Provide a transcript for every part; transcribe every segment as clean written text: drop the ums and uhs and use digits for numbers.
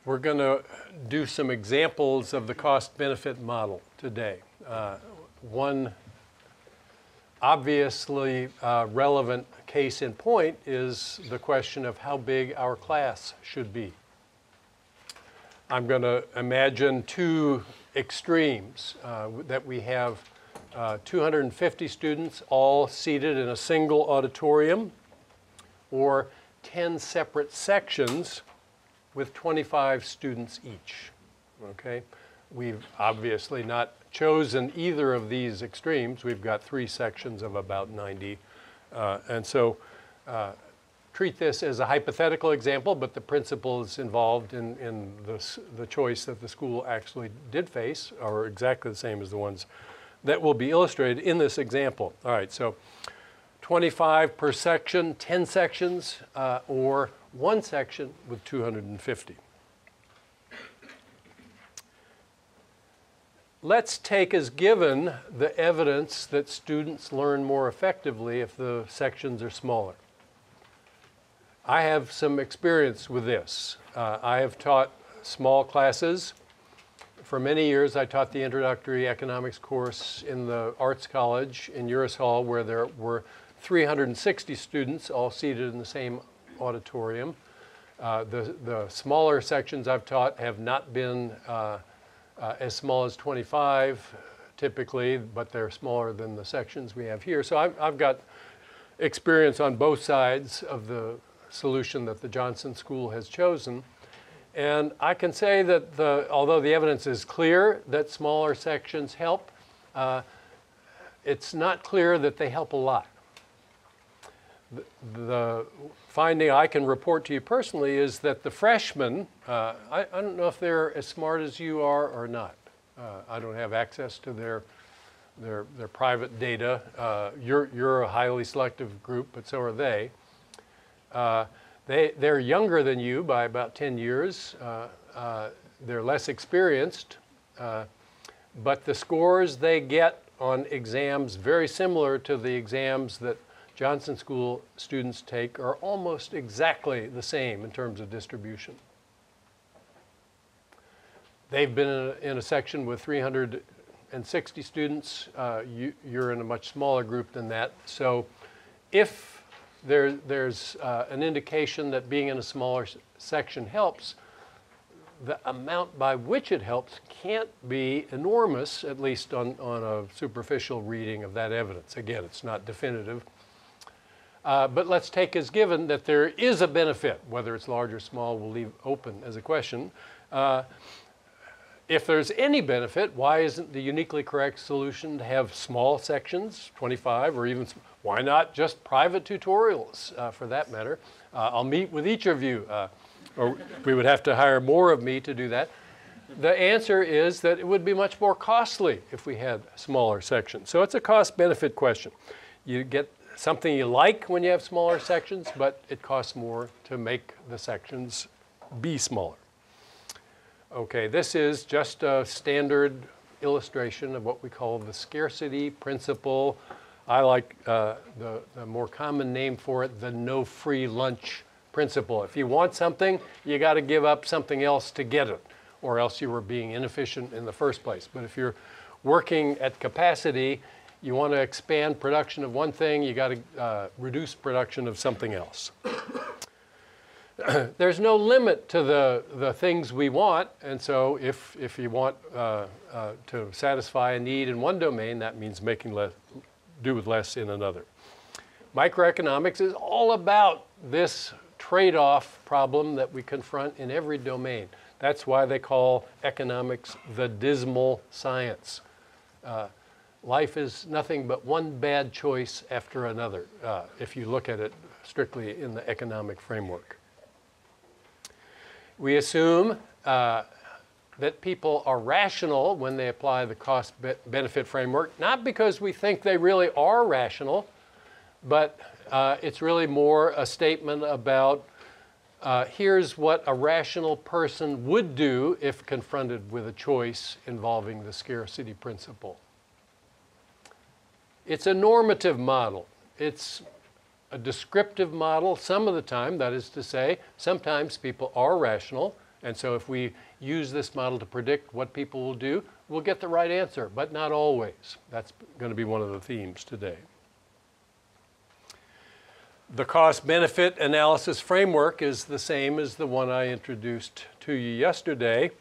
We're going to do some examples of the cost-benefit model today. One obviously relevant case in point is the question of how big our class should be. I'm going to imagine two extremes, that we have 250 students all seated in a single auditorium, or 10 separate sections with 25 students each, okay? We've obviously not chosen either of these extremes. We've got 3 sections of about 90. And so treat this as a hypothetical example, but the principles involved in the choice that the school actually did face are exactly the same as the ones that will be illustrated in this example. All right, so 25 per section, 10 sections, or 1 section with 250. Let's take as given the evidence that students learn more effectively if the sections are smaller. I have some experience with this. I have taught small classes. For many years, I taught the introductory economics course in the Arts College in Uris Hall, where there were 360 students all seated in the same auditorium. The smaller sections I've taught have not been as small as 25 typically, but they're smaller than the sections we have here. So I've got experience on both sides of the solution that the Johnson School has chosen. And I can say that although the evidence is clear that smaller sections help, it's not clear that they help a lot. The finding I can report to you personally is that the freshmen, I don't know if they're as smart as you are or not. I don't have access to their private data. You're a highly selective group, but so are they. They're younger than you by about 10 years. They're less experienced, but the scores they get on exams very similar to the exams that Johnson School students take are almost exactly the same in terms of distribution. They've been in a section with 360 students. You're in a much smaller group than that. So if there's an indication that being in a smaller section helps, the amount by which it helps can't be enormous, at least on a superficial reading of that evidence. Again, it's not definitive. But let's take as given that there is a benefit. Whether it's large or small, we'll leave open as a question. If there's any benefit, why isn't the uniquely correct solution to have small sections, 25, or even, why not just private tutorials for that matter? I'll meet with each of you, or we would have to hire more of me to do that. The answer is that it would be much more costly if we had smaller sections. So it's a cost-benefit question. You get something you like when you have smaller sections, but it costs more to make the sections be smaller. Okay, this is just a standard illustration of what we call the scarcity principle. I like the more common name for it, the no free lunch principle. If you want something, you got to give up something else to get it, or else you were being inefficient in the first place. But if you're working at capacity, you want to expand production of one thing, you got to reduce production of something else. There's no limit to the things we want, and so if you want to satisfy a need in one domain, that means making do with less in another. Microeconomics is all about this trade-off problem that we confront in every domain. That's why they call economics the dismal science. Life is nothing but one bad choice after another, if you look at it strictly in the economic framework. We assume that people are rational when they apply the cost-benefit framework, not because we think they really are rational, but it's really more a statement about here's what a rational person would do if confronted with a choice involving the scarcity principle. It's a normative model. It's a descriptive model some of the time. That is to say, sometimes people are rational And so if we use this model to predict what people will do, we'll get the right answer, but not always. That's going to be one of the themes today. The cost-benefit analysis framework is the same as the one I introduced to you yesterday.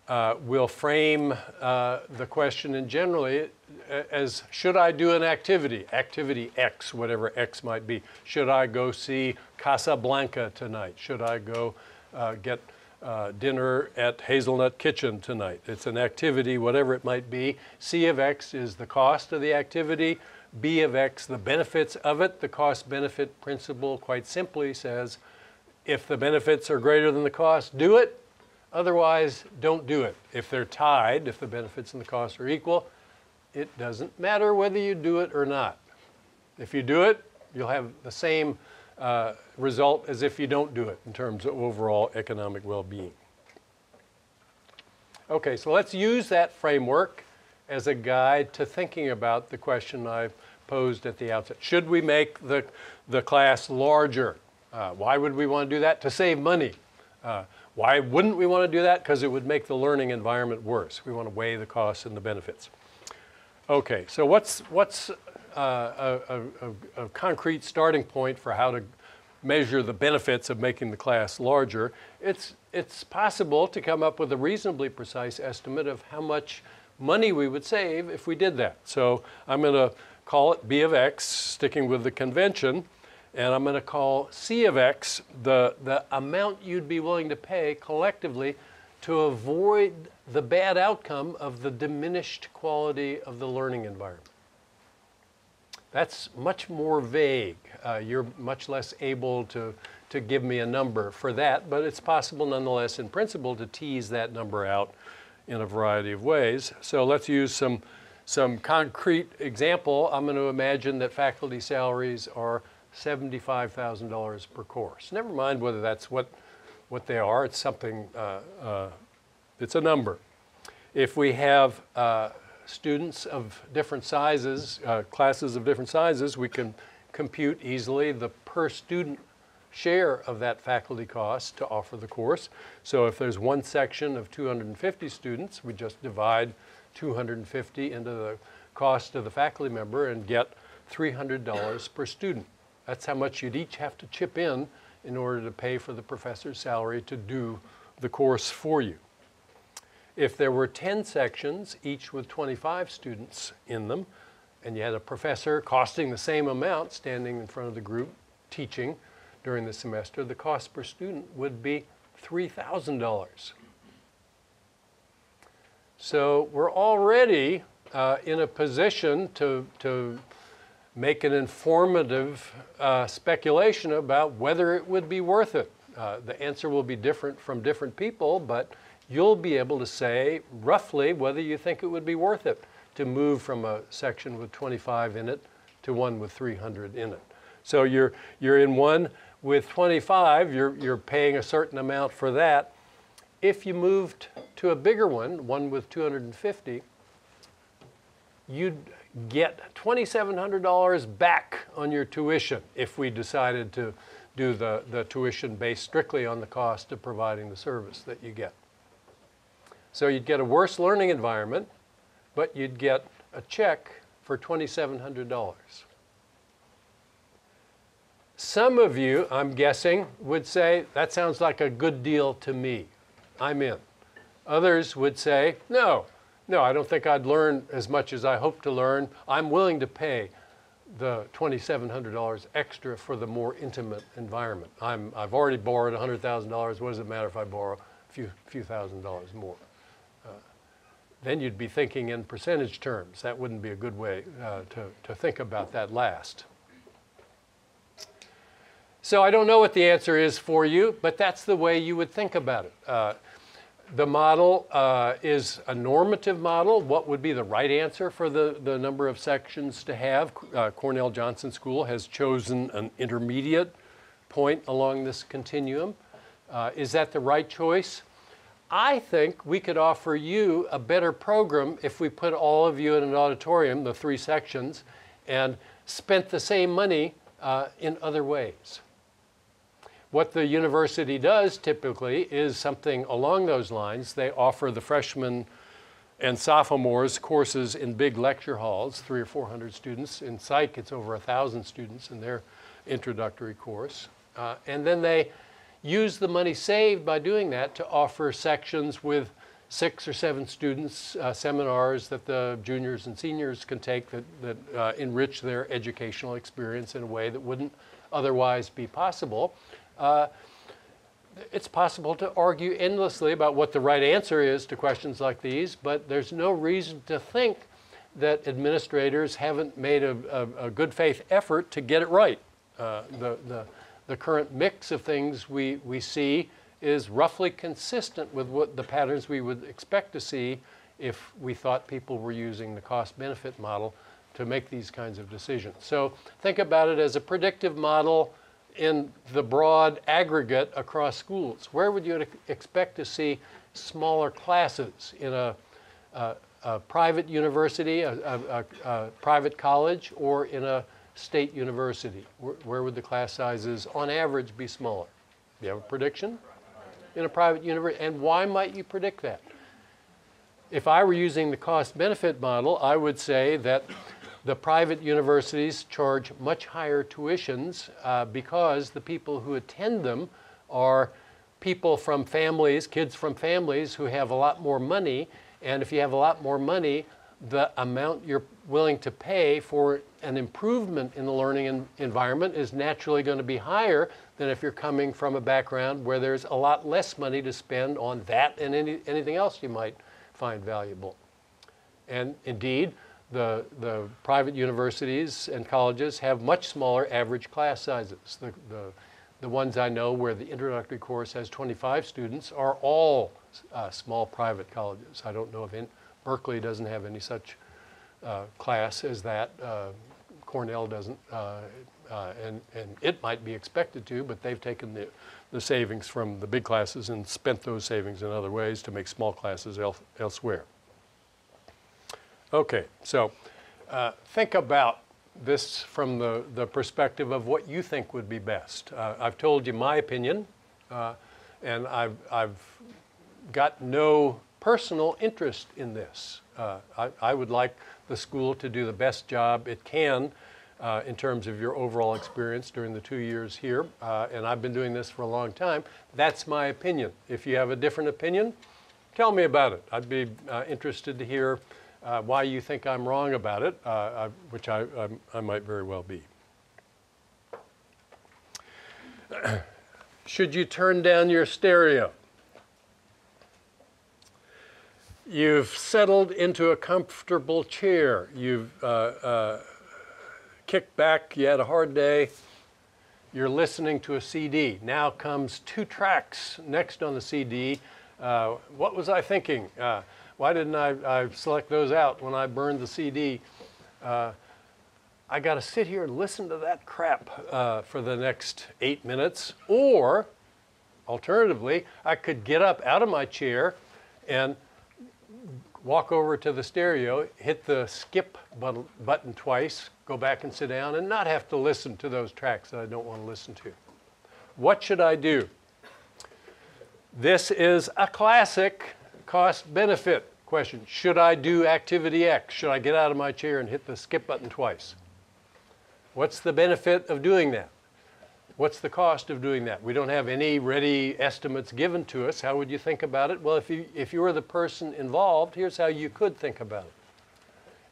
We'll frame the question in generally as, should I do an activity? Activity X, whatever X might be. Should I go see Casablanca tonight? Should I go get dinner at Hazelnut Kitchen tonight? It's an activity, whatever it might be. C of X is the cost of the activity. B of X, the benefits of it. The cost-benefit principle quite simply says, if the benefits are greater than the cost, do it. Otherwise, don't do it. If they're tied, if the benefits and the costs are equal, it doesn't matter whether you do it or not. If you do it, you'll have the same result as if you don't do it in terms of overall economic well-being. Okay, so let's use that framework as a guide to thinking about the question I posed at the outset. Should we make the class larger? Why would we want to do that? To save money. Why wouldn't we want to do that? Because it would make the learning environment worse. We want to weigh the costs and the benefits. Okay, so what's a concrete starting point for how to measure the benefits of making the class larger? It's possible to come up with a reasonably precise estimate of how much money we would save if we did that. So I'm going to call it B of X, sticking with the convention, and I'm going to call C of X the amount you'd be willing to pay collectively to avoid the bad outcome of the diminished quality of the learning environment. That's much more vague. You're much less able to give me a number for that, but it's possible nonetheless in principle to tease that number out in a variety of ways. So let's use some concrete example. I'm going to imagine that faculty salaries are $75,000 per course. Never mind whether that's what they are. It's something, it's a number. If we have students of different sizes, classes of different sizes, we can compute easily the per student share of that faculty cost to offer the course. So if there's one section of 250 students, we just divide 250 into the cost of the faculty member and get $300 per student. That's how much you'd each have to chip in order to pay for the professor's salary to do the course for you. If there were 10 sections, each with 25 students in them, and you had a professor costing the same amount standing in front of the group teaching during the semester, the cost per student would be $3,000. So we're already in a position to make an informative speculation about whether it would be worth it. The answer will be different from different people, but you'll be able to say roughly whether you think it would be worth it to move from a section with 25 in it to one with 300 in it. So you're in one with 25, you're paying a certain amount for that. If you moved to a bigger one with 250, you'd get $2,700 back on your tuition if we decided to do the tuition based strictly on the cost of providing the service that you get. So you'd get a worse learning environment, but you'd get a check for $2,700. Some of you, I'm guessing, would say, that sounds like a good deal to me. I'm in. Others would say, no, I don't think I'd learn as much as I hope to learn. I'm willing to pay the $2,700 extra for the more intimate environment. I've already borrowed $100,000. What does it matter if I borrow a few thousand dollars more? Then you'd be thinking in percentage terms. That wouldn't be a good way to think about that last. So I don't know what the answer is for you, but that's the way you would think about it. The model is a normative model. What would be the right answer for the number of sections to have? Cornell Johnson School has chosen an intermediate point along this continuum. Is that the right choice? I think we could offer you a better program if we put all of you in an auditorium, the 3 sections, and spent the same money in other ways. What the university does typically is something along those lines. They offer the freshmen and sophomores courses in big lecture halls, 300 or 400 students. In psych, it's over 1,000 students in their introductory course. And then they use the money saved by doing that to offer sections with 6 or 7 students, seminars that the juniors and seniors can take that enrich their educational experience in a way that wouldn't otherwise be possible. It's possible to argue endlessly about what the right answer is to questions like these, but there's no reason to think that administrators haven't made a good faith effort to get it right. The current mix of things we see is roughly consistent with what the patterns we would expect to see if we thought people were using the cost-benefit model to make these kinds of decisions. So think about it as a predictive model in the broad aggregate across schools. Where would you expect to see smaller classes in a private university, a private college, or in a state university? Where would the class sizes on average be smaller? Do you have a prediction? In a private university, and why might you predict that? If I were using the cost-benefit model, I would say that the private universities charge much higher tuitions because the people who attend them are people from families, kids from families who have a lot more money. And if you have a lot more money, the amount you're willing to pay for an improvement in the learning environment is naturally going to be higher than if you're coming from a background where there's a lot less money to spend on that and anything else you might find valuable. And indeed, the private universities and colleges have much smaller average class sizes. The ones I know where the introductory course has 25 students are all small private colleges. I don't know if Berkeley doesn't have any such class as that. Cornell doesn't, and it might be expected to, but they've taken the savings from the big classes and spent those savings in other ways to make small classes elsewhere. Okay, so think about this from the perspective of what you think would be best. I've told you my opinion, and I've got no personal interest in this. I would like the school to do the best job it can in terms of your overall experience during the 2 years here, and I've been doing this for a long time. That's my opinion. If you have a different opinion, tell me about it. I'd be interested to hear why you think I'm wrong about it, which I might very well be. Should you turn down your stereo? You've settled into a comfortable chair. You've kicked back. You had a hard day. You're listening to a CD. Now comes 2 tracks next on the CD. What was I thinking? Why didn't I select those out when I burned the CD? I got to sit here and listen to that crap for the next 8 minutes. Or, alternatively, I could get up out of my chair and walk over to the stereo, hit the skip button twice, go back and sit down, and not have to listen to those tracks that I don't want to listen to. What should I do? This is a classic cost-benefit question. Should I do activity X? Should I get out of my chair and hit the skip button twice? What's the benefit of doing that? What's the cost of doing that? We don't have any ready estimates given to us. How would you think about it? Well, if you were the person involved, here's how you could think about it.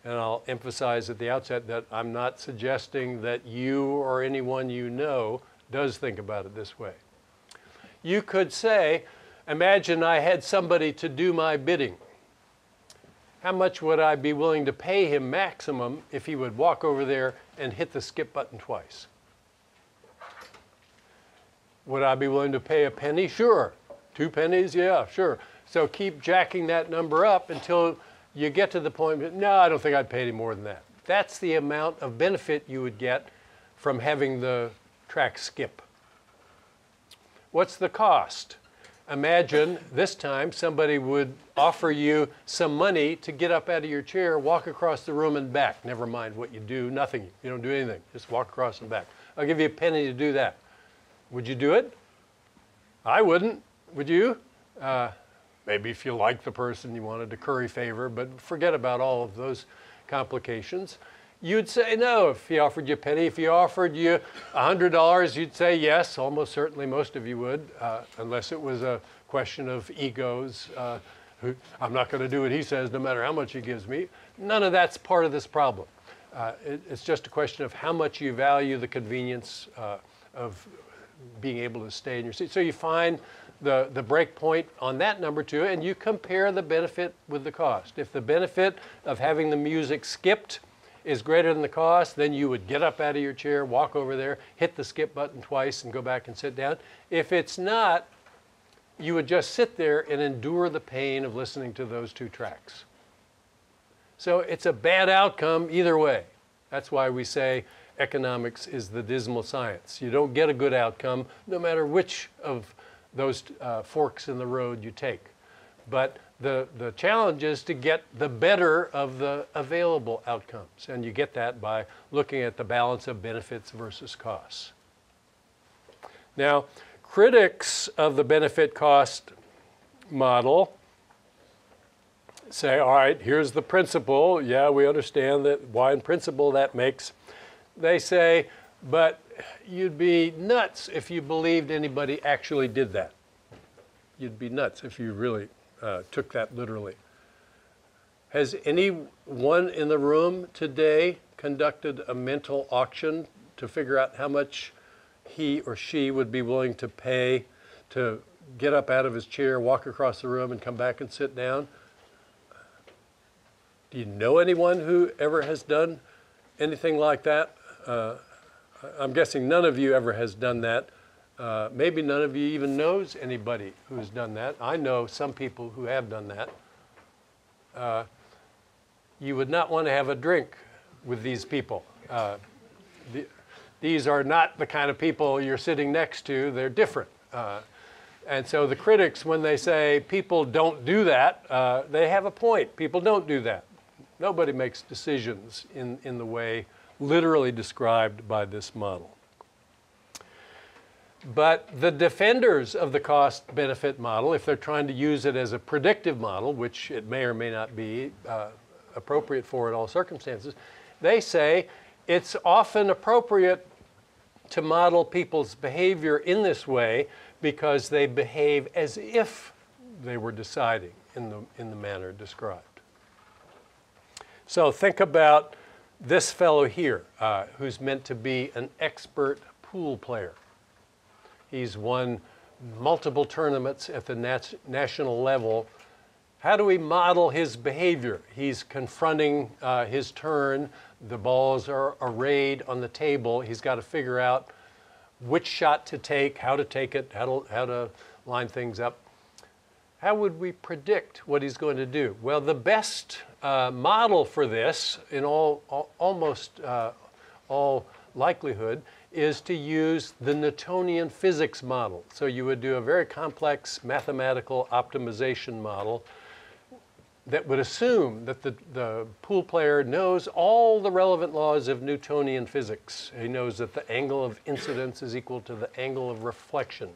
And I'll emphasize at the outset that I'm not suggesting that you or anyone you know does think about it this way. You could say, imagine I had somebody to do my bidding. How much would I be willing to pay him maximum if he would walk over there and hit the skip button twice? Would I be willing to pay a penny? Sure. 2 pennies? Yeah, sure. So keep jacking that number up until you get to the point that, no, I don't think I'd pay any more than that. That's the amount of benefit you would get from having the track skip. What's the cost? Imagine this time somebody would offer you some money to get up out of your chair, walk across the room and back. Never mind what you do, nothing. You don't do anything. Just walk across and back. I'll give you a penny to do that. Would you do it? I wouldn't. Would you? Maybe if you like the person, you wanted to curry favor, but forget about all of those complications. You'd say no if he offered you a penny. If he offered you $100, you'd say yes. Almost certainly most of you would, unless it was a question of egos. I'm not going to do what he says no matter how much he gives me. None of that's part of this problem. It's just a question of how much you value the convenience of being able to stay in your seat. So you find the break point on that number two, and you compare the benefit with the cost. If the benefit of having the music skipped is greater than the cost, then you would get up out of your chair, walk over there, hit the skip button twice, and go back and sit down. If it's not, you would just sit there and endure the pain of listening to those two tracks. So it's a bad outcome either way. That's why we say economics is the dismal science. You don't get a good outcome no matter which of those forks in the road you take. But the challenge is to get the better of the available outcomes. And you get that by looking at the balance of benefits versus costs. Now, critics of the benefit cost model say, all right, here's the principle. Yeah, we understand that why in principle that makes. They say, but you'd be nuts if you believed anybody actually did that. You'd be nuts if you really took that literally. Has anyone in the room today conducted a mental auction to figure out how much he or she would be willing to pay to get up out of his chair, walk across the room, and come back and sit down? Do you know anyone who ever has done anything like that? I'm guessing none of you ever has done that. Maybe none of you even knows anybody who's done that. I know some people who have done that. You would not want to have a drink with these people. These are not the kind of people you're sitting next to. They're different. And so the critics, when they say people don't do that, they have a point. People don't do that. Nobody makes decisions in the way literally described by this model. But the defenders of the cost-benefit model, if they're trying to use it as a predictive model, which it may or may not be appropriate for in all circumstances, they say it's often appropriate to model people's behavior in this way because they behave as if they were deciding in the manner described. So think about this fellow here, who's meant to be an expert pool player. He's won multiple tournaments at the national level. How do we model his behavior? He's confronting his turn. The balls are arrayed on the table. He's got to figure out which shot to take, how to take it, how to line things up. How would we predict what he's going to do? Well, the best model for this, in almost all likelihood, is to use the Newtonian physics model. So you would do a very complex mathematical optimization model that would assume that the pool player knows all the relevant laws of Newtonian physics. He knows that the angle of incidence is equal to the angle of reflection.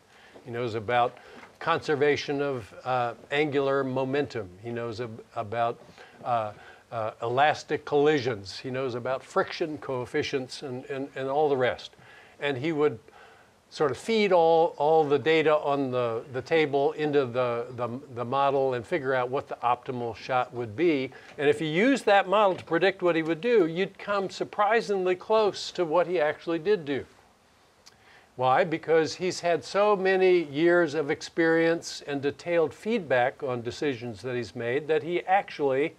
He knows about conservation of angular momentum. He knows about elastic collisions. He knows about friction coefficients and all the rest. And he would sort of feed all the data on the table into the model and figure out what the optimal shot would be. And if you use that model to predict what he would do, you'd come surprisingly close to what he actually did do. Why? Because he's had so many years of experience and detailed feedback on decisions that he's made that he actually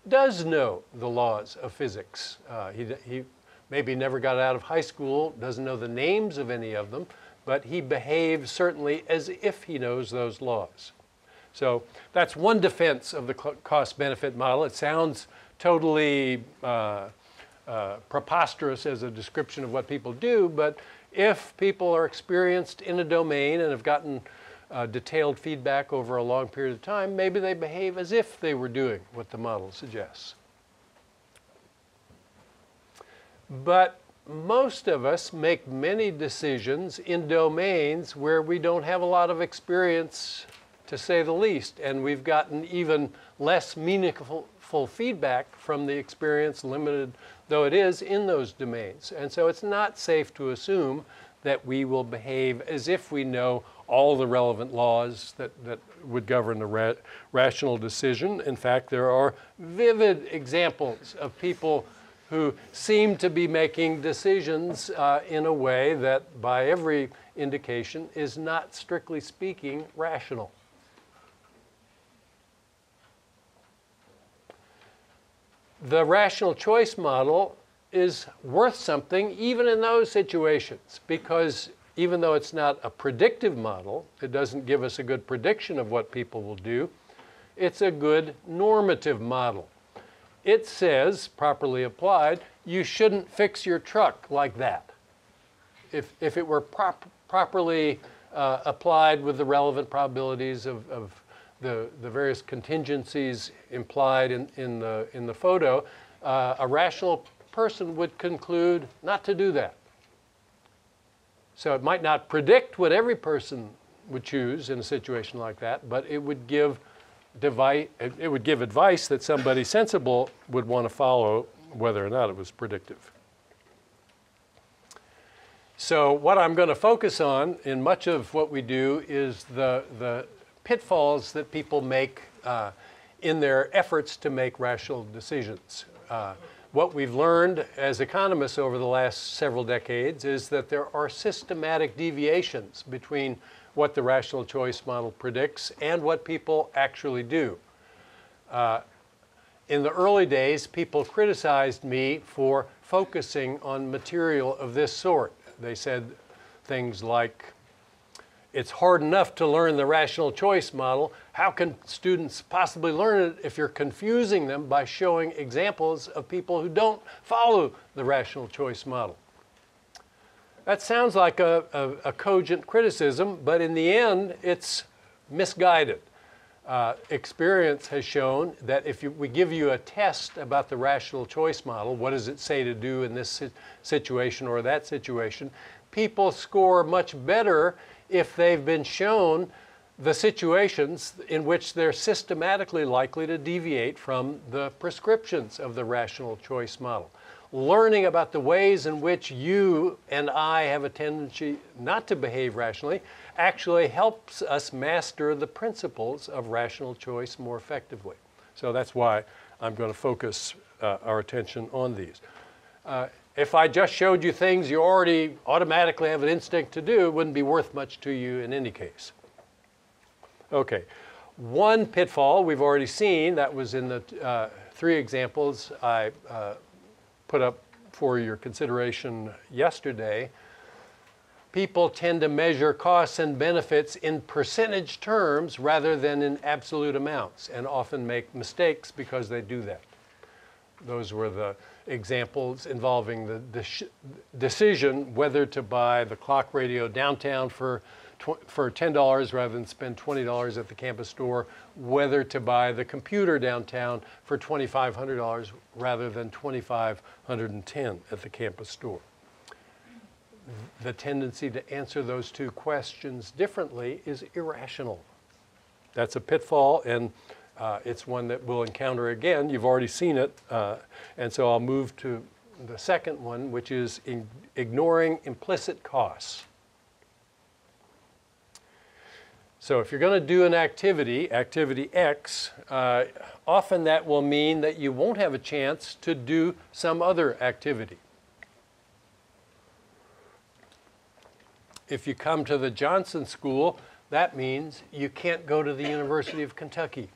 does know the laws of physics. He maybe never got out of high school, doesn't know the names of any of them, but he behaves certainly as if he knows those laws. So that's one defense of the cost-benefit model. It sounds totally preposterous as a description of what people do, but if people are experienced in a domain and have gotten detailed feedback over a long period of time, maybe they behave as if they were doing what the model suggests. But most of us make many decisions in domains where we don't have a lot of experience, to say the least, and we've gotten even less meaningful feedback from the experience, limited though it is, in those domains. And so it's not safe to assume that we will behave as if we know all the relevant laws that would govern the rational decision. In fact, there are vivid examples of people who seem to be making decisions in a way that, by every indication, is not, strictly speaking, rational. The rational choice model is worth something even in those situations, because even though it's not a predictive model, it doesn't give us a good prediction of what people will do, it's a good normative model. It says, properly applied, you shouldn't fix your truck like that. If it were properly applied with the relevant probabilities of the various contingencies implied in the photo, a rational person would conclude not to do that. So it might not predict what every person would choose in a situation like that, but it would give advice that somebody sensible would want to follow, whether or not it was predictive. So what I'm going to focus on in much of what we do is the pitfalls that people make in their efforts to make rational decisions. What we've learned as economists over the last several decades is that there are systematic deviations between what the rational choice model predicts and what people actually do. In the early days, people criticized me for focusing on material of this sort. They said things like, it's hard enough to learn the rational choice model. How can students possibly learn it if you're confusing them by showing examples of people who don't follow the rational choice model? That sounds like a cogent criticism, but in the end, it's misguided. Experience has shown that if we give you a test about the rational choice model, what does it say to do in this situation or that situation, people score much better if they've been shown the situations in which they're systematically likely to deviate from the prescriptions of the rational choice model. Learning about the ways in which you and I have a tendency not to behave rationally actually helps us master the principles of rational choice more effectively. So that's why I'm going to focus our attention on these. If I just showed you things you already automatically have an instinct to do, it wouldn't be worth much to you in any case. Okay, one pitfall we've already seen, that was in the three examples I put up for your consideration yesterday. People tend to measure costs and benefits in percentage terms rather than in absolute amounts, and often make mistakes because they do that. Those were the examples involving the decision whether to buy the clock radio downtown for $10 rather than spend $20 at the campus store, whether to buy the computer downtown for $2,500 rather than $2,510 at the campus store. The tendency to answer those two questions differently is irrational. That's a pitfall, and it's one that we'll encounter again. You've already seen it, and so I'll move to the second one, which is ignoring implicit costs. So if you're going to do an activity, activity X, often that will mean that you won't have a chance to do some other activity. If you come to the Johnson School, that means you can't go to the University of Kentucky.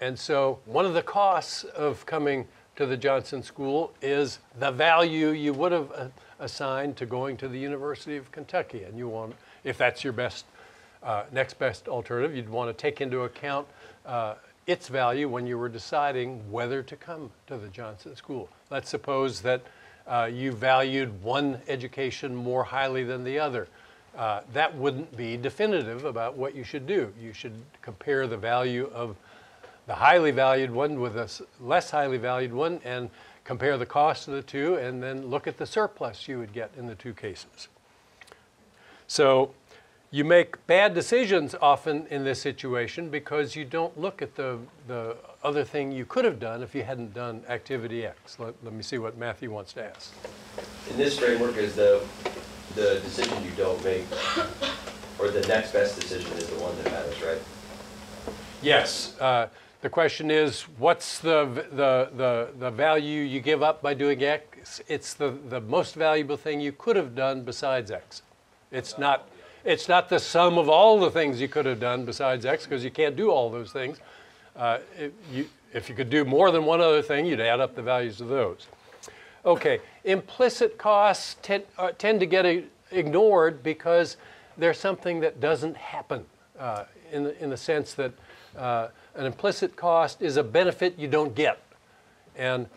And so one of the costs of coming to the Johnson School is the value you would have assigned to going to the University of Kentucky. And you want, if that's your next best alternative, you'd want to take into account its value when you were deciding whether to come to the Johnson School. Let's suppose that you valued one education more highly than the other. That wouldn't be definitive about what you should do. You should compare the value of the highly valued one with a less highly valued one and compare the cost of the two, and then look at the surplus you would get in the two cases. So you make bad decisions often in this situation because you don't look at the other thing you could have done if you hadn't done activity X. Let me see what Matthew wants to ask. In this framework, is the decision you don't make, or the next best decision is the one that matters, right? Yes. The question is, what's the value you give up by doing X? It's the most valuable thing you could have done besides X. It's not the sum of all the things you could have done besides X, because you can't do all those things. If you could do more than one other thing, you'd add up the values of those. Okay, implicit costs tend to get ignored because they're something that doesn't happen in the sense that an implicit cost is a benefit you don't get. And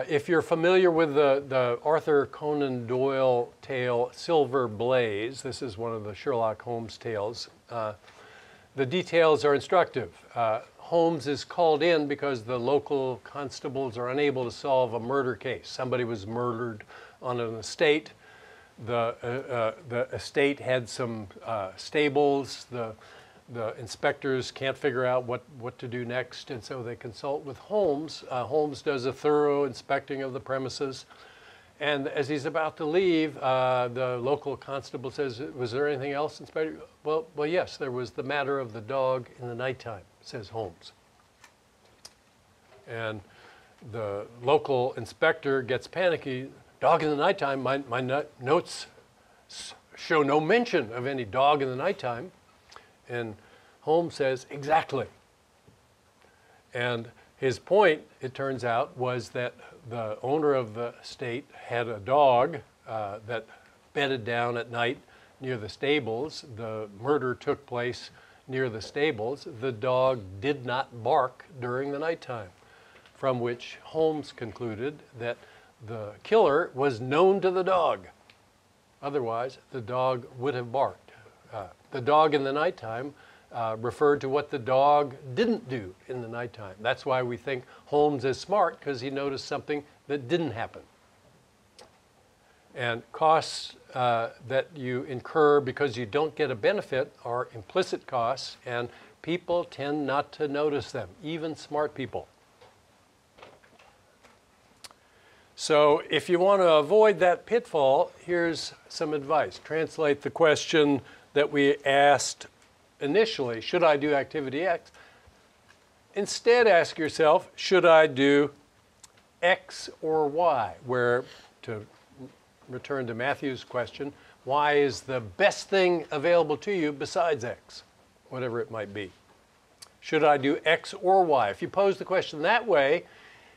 if you're familiar with the Arthur Conan Doyle tale, Silver Blaze, this is one of the Sherlock Holmes tales, the details are instructive. Holmes is called in because the local constables are unable to solve a murder case. Somebody was murdered on an estate. The estate had some stables. The inspectors can't figure out what to do next, and so they consult with Holmes. Holmes does a thorough inspecting of the premises, and as he's about to leave, the local constable says, "Was there anything else, Inspector?" Well, yes, there was the matter of the dog in the nighttime, says Holmes. And the local inspector gets panicky. Dog in the nighttime, my notes show no mention of any dog in the nighttime. And Holmes says, exactly. And his point, it turns out, was that the owner of the estate had a dog that bedded down at night near the stables. The murder took place near the stables. The dog did not bark during the nighttime, from which Holmes concluded that the killer was known to the dog. Otherwise, the dog would have barked. The dog in the nighttime referred to what the dog didn't do in the nighttime. That's why we think Holmes is smart, because he noticed something that didn't happen. And costs that you incur because you don't get a benefit are implicit costs, and people tend not to notice them, even smart people. So if you want to avoid that pitfall, here's some advice. Translate the question that we asked initially, should I do activity X? Instead, ask yourself, should I do X or Y? Where, to return to Matthew's question, Y is the best thing available to you besides X, whatever it might be. Should I do X or Y? If you pose the question that way,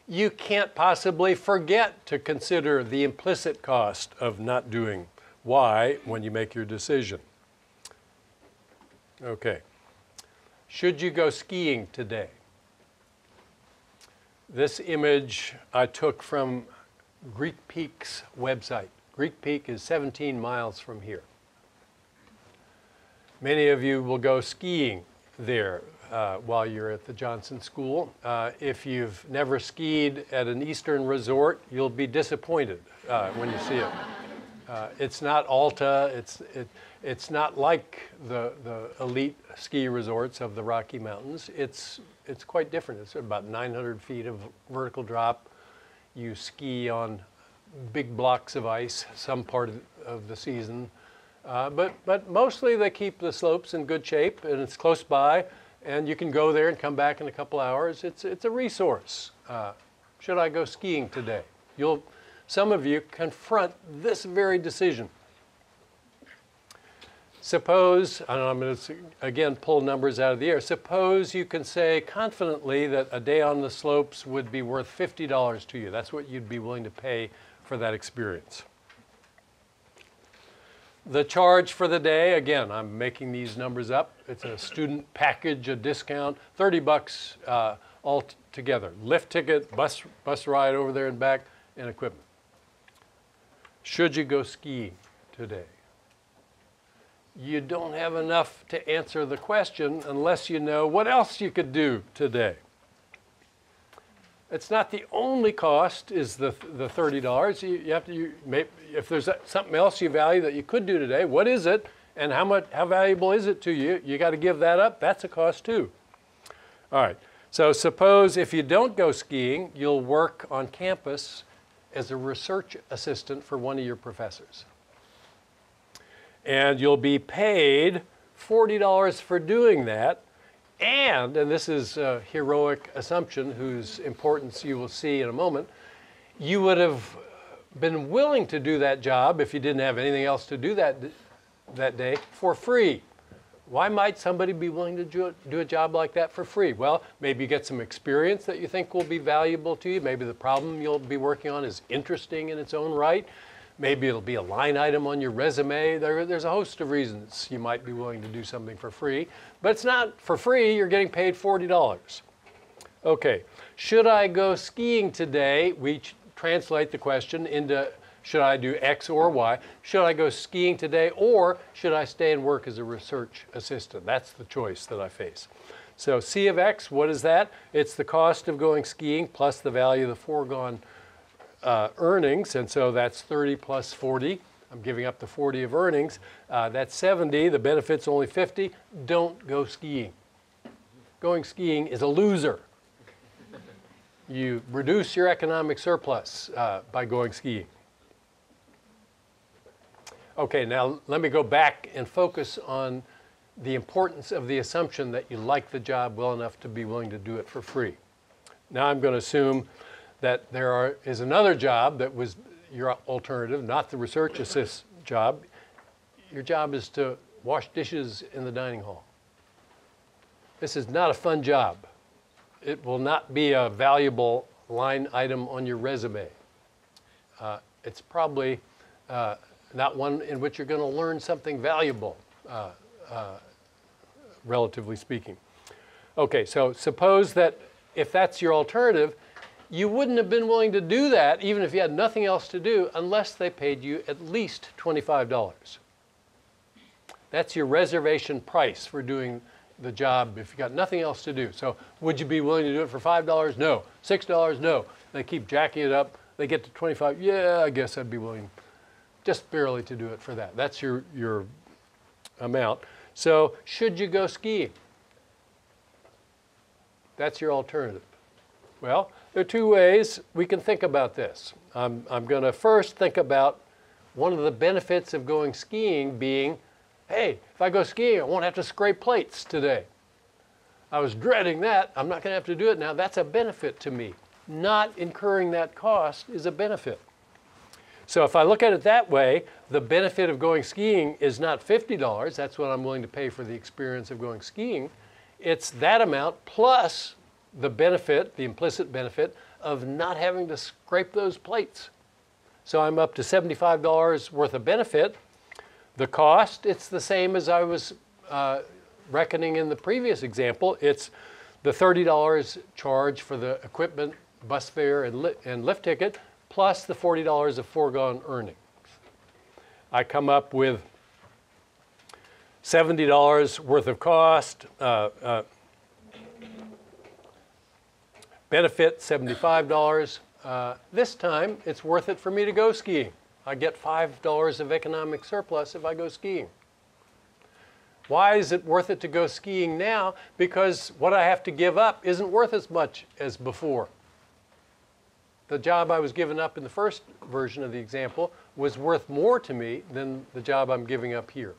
you can't possibly forget to consider the implicit cost of not doing Y when you make your decision. Okay. Should you go skiing today? This image I took from Greek Peak's website. Greek Peak is 17 miles from here. Many of you will go skiing there while you're at the Johnson School. If you've never skied at an eastern resort, you'll be disappointed when you see it. It's not Alta. It's not like the elite ski resorts of the Rocky Mountains. It's quite different. It's about 900 feet of vertical drop. You ski on big blocks of ice some part of the season. But mostly they keep the slopes in good shape, and it's close by, and you can go there and come back in a couple hours. It's a resource. Should I go skiing today? Some of you confront this very decision. Suppose, and I'm going to again pull numbers out of the air, suppose you can say confidently that a day on the slopes would be worth $50 to you. That's what you'd be willing to pay for that experience. The charge for the day, again, I'm making these numbers up. It's a student package, a discount, $30 all together. Lift ticket, bus ride over there and back, and equipment. Should you go skiing today? You don't have enough to answer the question unless you know what else you could do today. It's not the only cost is the $30. You have to, if there's something else you value that you could do today, what is it and how valuable is it to you? You got to give that up. That's a cost too. All right, so suppose if you don't go skiing, you'll work on campus as a research assistant for one of your professors. And you'll be paid $40 for doing that. And this is a heroic assumption whose importance you will see in a moment, you would have been willing to do that job if you didn't have anything else to do that day for free. Why might somebody be willing to do a job like that for free? Well, maybe you get some experience that you think will be valuable to you. Maybe the problem you'll be working on is interesting in its own right. Maybe it'll be a line item on your resume. There's a host of reasons you might be willing to do something for free. But it's not for free. You're getting paid $40. Okay, should I go skiing today? We translate the question into should I do X or Y? Should I go skiing today or should I stay and work as a research assistant? That's the choice that I face. So C of X, what is that? It's the cost of going skiing plus the value of the foregone earnings, and so that's 30 plus 40. I'm giving up the 40 of earnings. That's 70. The benefit's only 50. Don't go skiing. Going skiing is a loser. You reduce your economic surplus by going skiing. Okay, now let me go back and focus on the importance of the assumption that you like the job well enough to be willing to do it for free. Now I'm going to assume that there is another job that was your alternative, not the research assist job. Your job is to wash dishes in the dining hall. This is not a fun job. It will not be a valuable line item on your resume. It's probably not one in which you're going to learn something valuable, relatively speaking. Okay, so suppose that if that's your alternative, you wouldn't have been willing to do that even if you had nothing else to do unless they paid you at least $25. That's your reservation price for doing the job if you got nothing else to do. So would you be willing to do it for $5? No. $6? No. They keep jacking it up. They get to 25. Yeah, I guess I'd be willing just barely to do it for that. That's your amount. So should you go skiing? That's your alternative. Well, there are two ways we can think about this. I'm going to first think about one of the benefits of going skiing being, hey, if I go skiing, I won't have to scrape plates today. I was dreading that. I'm not going to have to do it now. That's a benefit to me. Not incurring that cost is a benefit. So if I look at it that way, the benefit of going skiing is not $50. That's what I'm willing to pay for the experience of going skiing. It's that amount plus the benefit, the implicit benefit, of not having to scrape those plates. So I'm up to $75 worth of benefit. The cost, it's the same as I was reckoning in the previous example. It's the $30 charge for the equipment, bus fare, and lift ticket, plus the $40 of foregone earnings. I come up with $70 worth of cost, benefit $75. This time, it's worth it for me to go skiing. I get $5 of economic surplus if I go skiing. Why is it worth it to go skiing now? Because what I have to give up isn't worth as much as before. The job I was giving up in the first version of the example was worth more to me than the job I'm giving up here.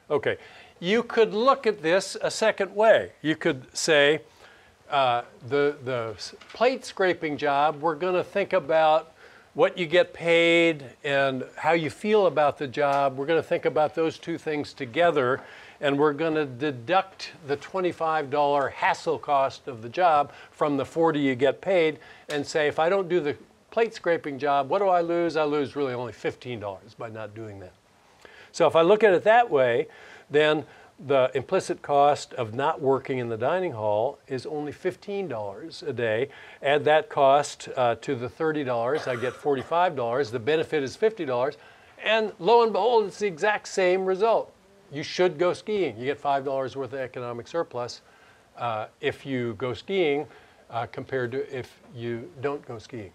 Okay, you could look at this a second way. You could say the plate scraping job, we're going to think about what you get paid and how you feel about the job. We're going to think about those two things together, and we're going to deduct the $25 hassle cost of the job from the $40 you get paid and say, if I don't do the plate scraping job, what do I lose? I lose really only $15 by not doing that. So if I look at it that way, then the implicit cost of not working in the dining hall is only $15 a day. Add that cost to the $30, I get $45. The benefit is $50. And lo and behold, it's the exact same result. You should go skiing. You get $5 worth of economic surplus if you go skiing compared to if you don't go skiing.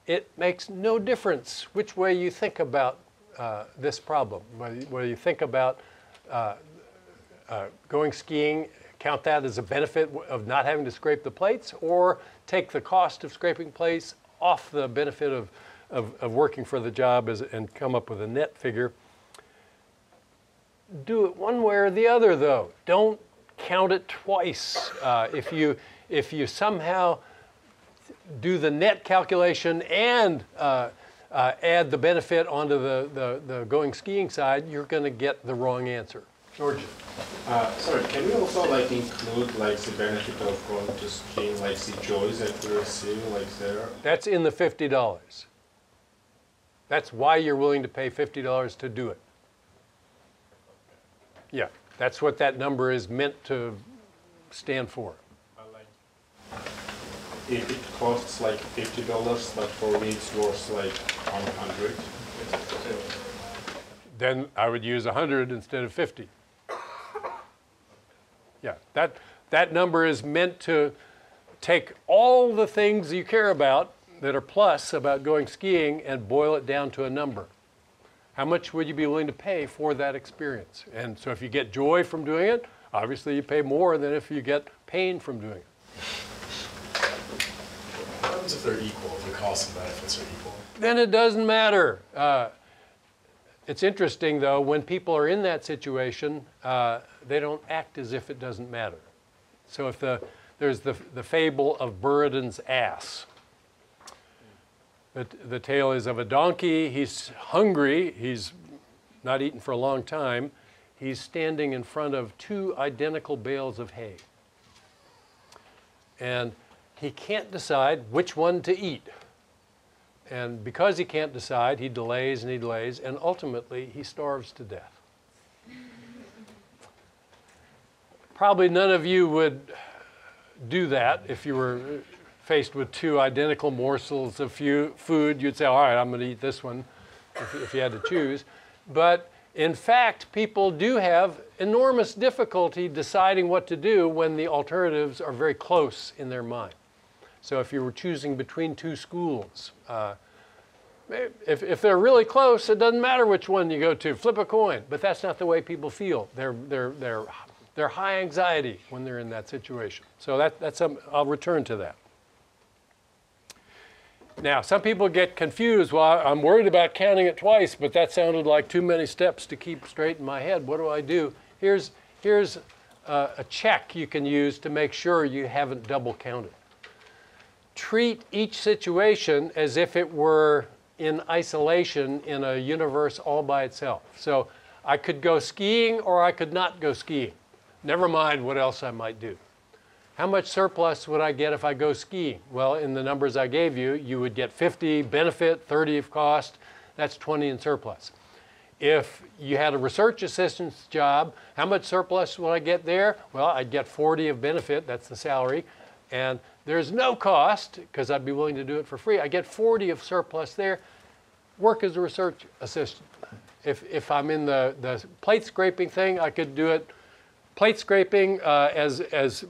It makes no difference which way you think about this problem. Whether you think about going skiing, count that as a benefit of not having to scrape the plates, or take the cost of scraping plates off the benefit of working for the job and come up with a net figure. Do it one way or the other, though. Don't count it twice. If you somehow do the net calculation and add the benefit onto the going skiing side, you're going to get the wrong answer. George. Sorry, can we also like include like the benefit of going to skiing, like the joys that we receive, like there? That's in the $50. That's why you're willing to pay $50 to do it. Yeah, that's what that number is meant to stand for. If it costs like $50, but for me it's worth like 100. Then I would use 100 instead of 50. Yeah, that number is meant to take all the things you care about that are plus about going skiing and boil it down to a number. How much would you be willing to pay for that experience? And so if you get joy from doing it, obviously you pay more than if you get pain from doing it. What happens if they're equal, if the costs and benefits are equal? Then it doesn't matter. It's interesting, though, when people are in that situation, they don't act as if it doesn't matter. So if there's the fable of Buridan's ass. The tale is of a donkey. He's hungry. He's not eaten for a long time. He's standing in front of two identical bales of hay. And he can't decide which one to eat. And because he can't decide, he delays and he delays, and ultimately he starves to death. Probably none of you would do that if you were faced with two identical morsels of food. You'd say, all right, I'm going to eat this one if you had to choose. But in fact, people do have enormous difficulty deciding what to do when the alternatives are very close in their mind. So if you were choosing between two schools, if they're really close, it doesn't matter which one you go to. Flip a coin. But that's not the way people feel. They're high anxiety when they're in that situation. So I'll return to that. Now, some people get confused. Well, I'm worried about counting it twice, but that sounded like too many steps to keep straight in my head. What do I do? Here's a check you can use to make sure you haven't double counted. Treat each situation as if it were in isolation in a universe all by itself. So I could go skiing or I could not go skiing. Never mind what else I might do. How much surplus would I get if I go skiing? Well, in the numbers I gave you, you would get 50 benefit, 30 of cost. That's 20 in surplus. If you had a research assistant's job, how much surplus would I get there? Well, I'd get 40 of benefit. That's the salary. And there's no cost, because I'd be willing to do it for free. I get 40 of surplus there. Work as a research assistant. If I'm in the plate scraping thing, I could do it plate scraping as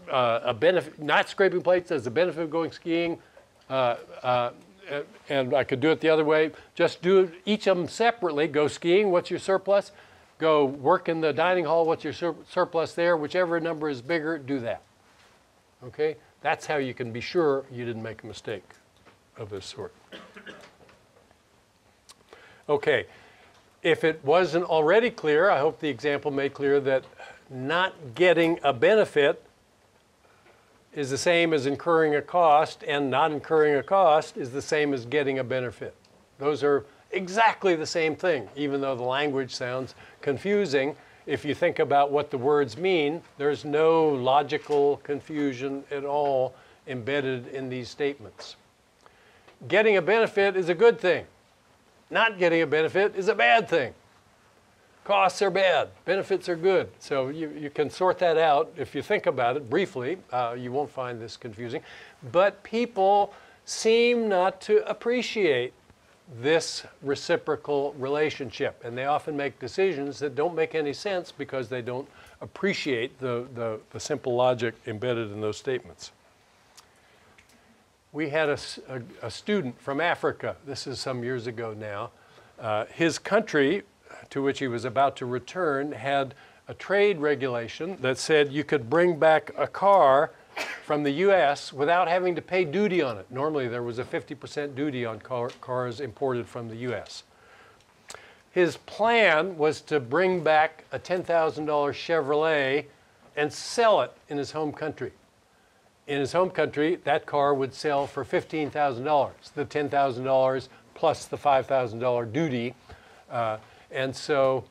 a benefit, not scraping plates as a benefit of going skiing. And I could do it the other way. Just do each of them separately. Go skiing, what's your surplus? Go work in the dining hall, what's your surplus there? Whichever number is bigger, do that. Okay? That's how you can be sure you didn't make a mistake of this sort. Okay. If it wasn't already clear, I hope the example made clear that not getting a benefit is the same as incurring a cost, and not incurring a cost is the same as getting a benefit. Those are exactly the same thing, even though the language sounds confusing. If you think about what the words mean, there's no logical confusion at all embedded in these statements. Getting a benefit is a good thing. Not getting a benefit is a bad thing. Costs are bad, benefits are good. So you can sort that out. If you think about it briefly, you won't find this confusing. But people seem not to appreciate this reciprocal relationship. And they often make decisions that don't make any sense because they don't appreciate the simple logic embedded in those statements. We had a student from Africa. This is some years ago now. His country, to which he was about to return, had a trade regulation that said you could bring back a car from the US without having to pay duty on it. Normally there was a 50% duty on cars imported from the US. His plan was to bring back a $10,000 Chevrolet and sell it in his home country. In his home country, that car would sell for $15,000, the $10,000 plus the $5,000 duty. And so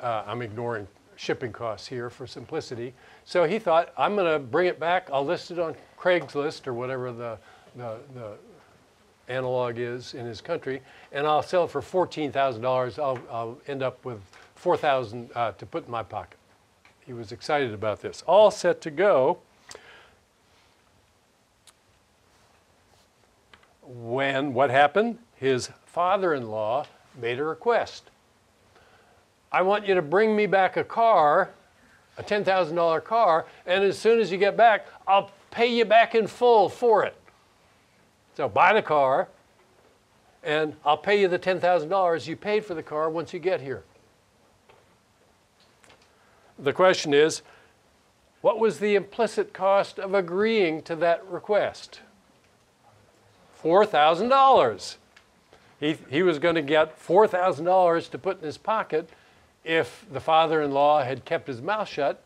I'm ignoring shipping costs here for simplicity. So he thought, I'm going to bring it back. I'll list it on Craigslist or whatever the analog is in his country, and I'll sell it for $14,000. I'll end up with $4,000 to put in my pocket. He was excited about this. All set to go when what happened? His father-in-law made a request. I want you to bring me back a car, a $10,000 car, and as soon as you get back, I'll pay you back in full for it. So buy the car, and I'll pay you the $10,000 you paid for the car once you get here. The question is, what was the implicit cost of agreeing to that request? $4,000. He was going to get $4,000 to put in his pocket if the father-in-law had kept his mouth shut.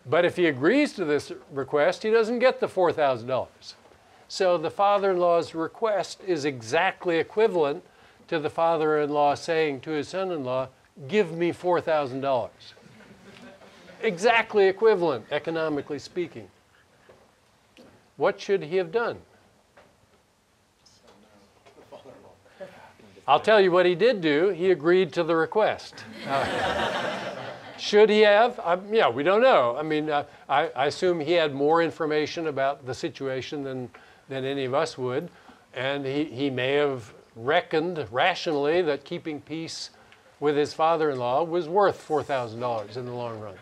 But if he agrees to this request, he doesn't get the $4,000. So the father-in-law's request is exactly equivalent to the father-in-law saying to his son-in-law, give me $4,000. Exactly equivalent, economically speaking. What should he have done? I'll tell you what he did do. He agreed to the request. Should he have? Yeah, we don't know. I mean, I assume he had more information about the situation than any of us would. And he may have reckoned rationally that keeping peace with his father-in-law was worth $4,000 in the long run.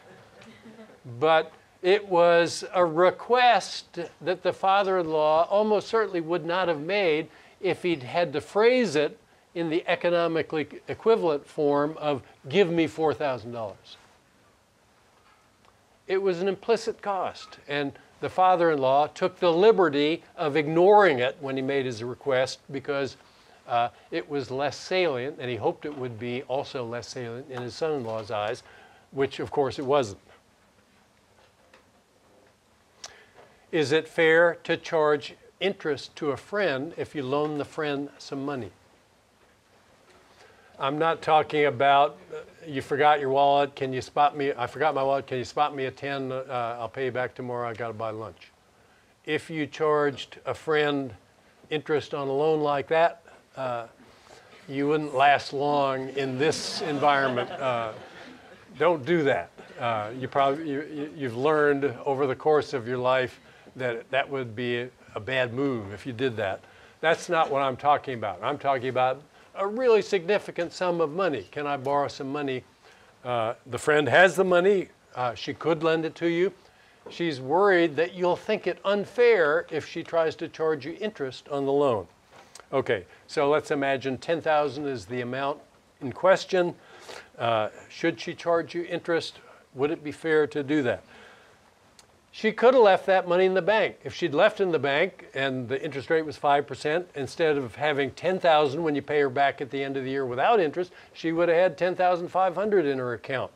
But it was a request that the father-in-law almost certainly would not have made if he'd had to phrase it in the economically equivalent form of give me $4,000. It was an implicit cost, and the father-in-law took the liberty of ignoring it when he made his request because it was less salient, and he hoped it would be also less salient in his son-in-law's eyes, which of course it wasn't. Is it fair to charge interest to a friend if you loan the friend some money? I'm not talking about you forgot your wallet, can you spot me? I forgot my wallet, can you spot me a 10? I'll pay you back tomorrow, I got to buy lunch. If you charged a friend interest on a loan like that, you wouldn't last long in this environment. Don't do that. You've learned over the course of your life that that would be a bad move if you did that. That's not what I'm talking about. I'm talking about a really significant sum of money. Can I borrow some money? The friend has the money. She could lend it to you. She's worried that you'll think it unfair if she tries to charge you interest on the loan. Okay, so let's imagine $10,000 is the amount in question. Should she charge you interest? Would it be fair to do that? She could have left that money in the bank. If she'd left in the bank and the interest rate was 5%, instead of having $10,000 when you pay her back at the end of the year without interest, she would have had $10,500 in her account.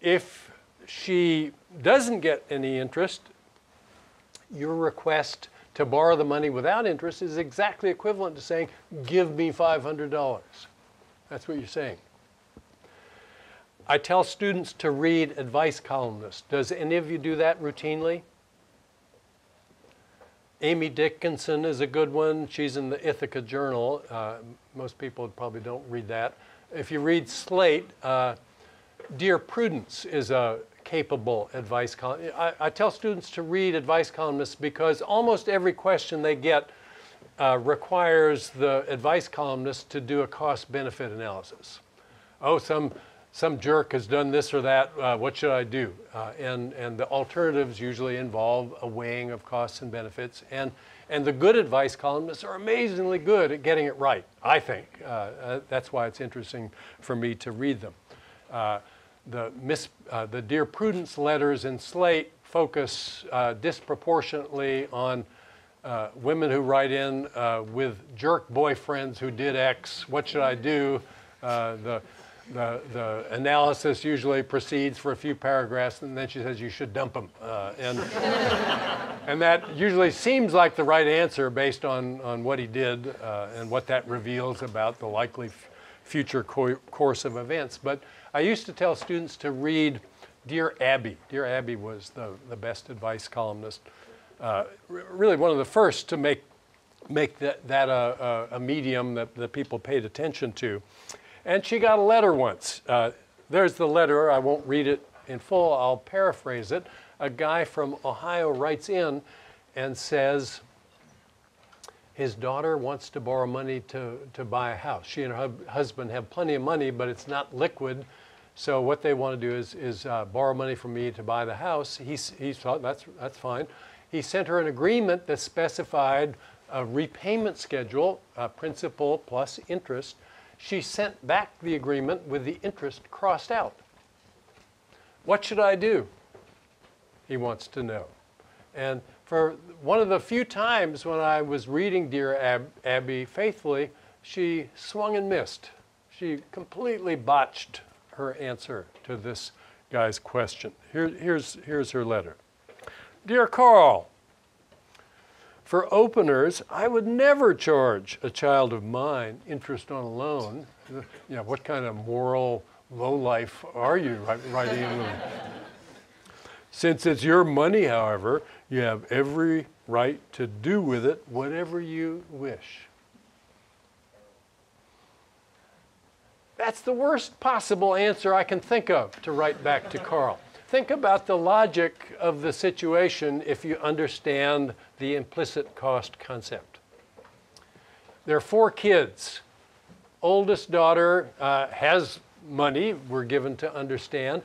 If she doesn't get any interest, your request to borrow the money without interest is exactly equivalent to saying, give me $500. That's what you're saying. I tell students to read advice columnists. Does any of you do that routinely? Amy Dickinson is a good one. She's in the Ithaca Journal. Most people probably don't read that. If you read Slate, Dear Prudence is a capable advice columnist. I tell students to read advice columnists because almost every question they get requires the advice columnist to do a cost-benefit analysis. Oh, some some jerk has done this or that, what should I do? And the alternatives usually involve a weighing of costs and benefits. And the good advice columnists are amazingly good at getting it right, I think. That's why it's interesting for me to read them. The Dear Prudence letters in Slate focus disproportionately on women who write in with jerk boyfriends who did X, what should I do? The analysis usually proceeds for a few paragraphs, and then she says you should dump them. And that usually seems like the right answer based on what he did and what that reveals about the likely future course of events. But I used to tell students to read Dear Abby. Dear Abby was the best advice columnist. Really one of the first to make that a medium that people paid attention to. And she got a letter once. There's the letter. I won't read it in full. I'll paraphrase it. A guy from Ohio writes in and says his daughter wants to borrow money to buy a house. She and her husband have plenty of money, but it's not liquid. So what they want to do is borrow money from me to buy the house. He thought that's fine. He sent her an agreement that specified a repayment schedule, principal plus interest. She sent back the agreement with the interest crossed out. What should I do? He wants to know. And for one of the few times when I was reading Dear Abby faithfully, she swung and missed. She completely botched her answer to this guy's question. Here's her letter. Dear Carl, for openers, I would never charge a child of mine interest on a loan. You know, what kind of moral lowlife are you writing in with? Since it's your money, however, you have every right to do with it whatever you wish. That's the worst possible answer I can think of to write back to Carl. Think about the logic of the situation if you understand the implicit cost concept. There are 4 kids. Oldest daughter has money, we're given to understand.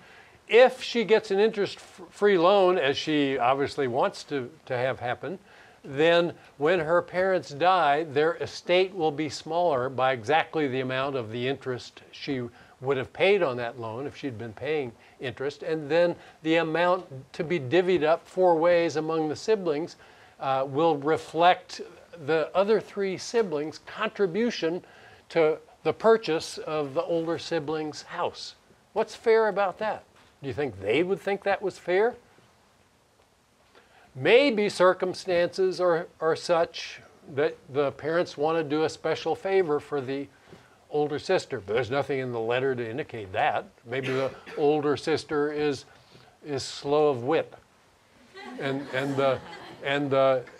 If she gets an interest-free loan, as she obviously wants to have happen, then when her parents die, their estate will be smaller by exactly the amount of the interest she would have paid on that loan if she'd been paying interest. And then the amount to be divvied up 4 ways among the siblings will reflect the other 3 siblings' contribution to the purchase of the older sibling's house. What's fair about that? Do you think they would think that was fair? Maybe circumstances are such that the parents want to do a special favor for the older sister, but there's nothing in the letter to indicate that. Maybe the older sister is slow of wit and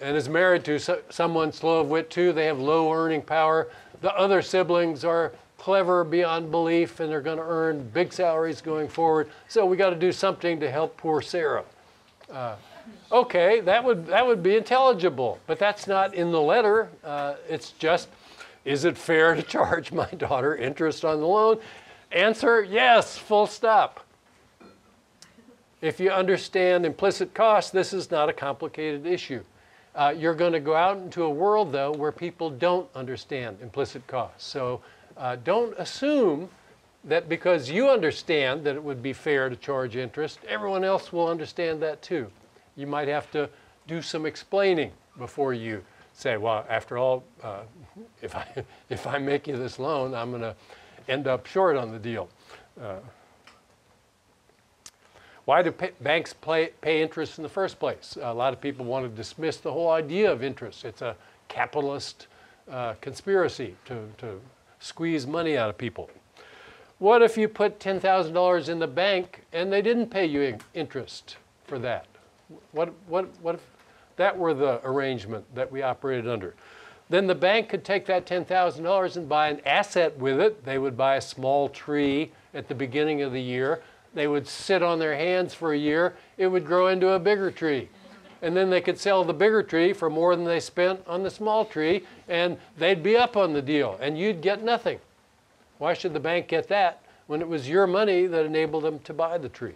is married to someone slow of wit too. They have low earning power. The other siblings are clever beyond belief and they're going to earn big salaries going forward. So we got to do something to help poor Sarah. Okay, that would be intelligible, but that's not in the letter. It's just, is it fair to charge my daughter interest on the loan? Answer, yes, full stop. If you understand implicit cost, this is not a complicated issue. You're going to go out into a world, though, where people don't understand implicit cost. So don't assume that because you understand that it would be fair to charge interest, everyone else will understand that too. You might have to do some explaining before you say, well, after all, if I make you this loan, I'm going to end up short on the deal. Why do banks pay interest in the first place? A lot of people want to dismiss the whole idea of interest. It's a capitalist conspiracy to squeeze money out of people. What if you put $10,000 in the bank and they didn't pay you interest for that? What if that were the arrangement that we operated under? Then the bank could take that $10,000 and buy an asset with it. They would buy a small tree at the beginning of the year. They would sit on their hands for a year. It would grow into a bigger tree. And then they could sell the bigger tree for more than they spent on the small tree, and they'd be up on the deal, and you'd get nothing. Why should the bank get that? when it was your money that enabled them to buy the tree.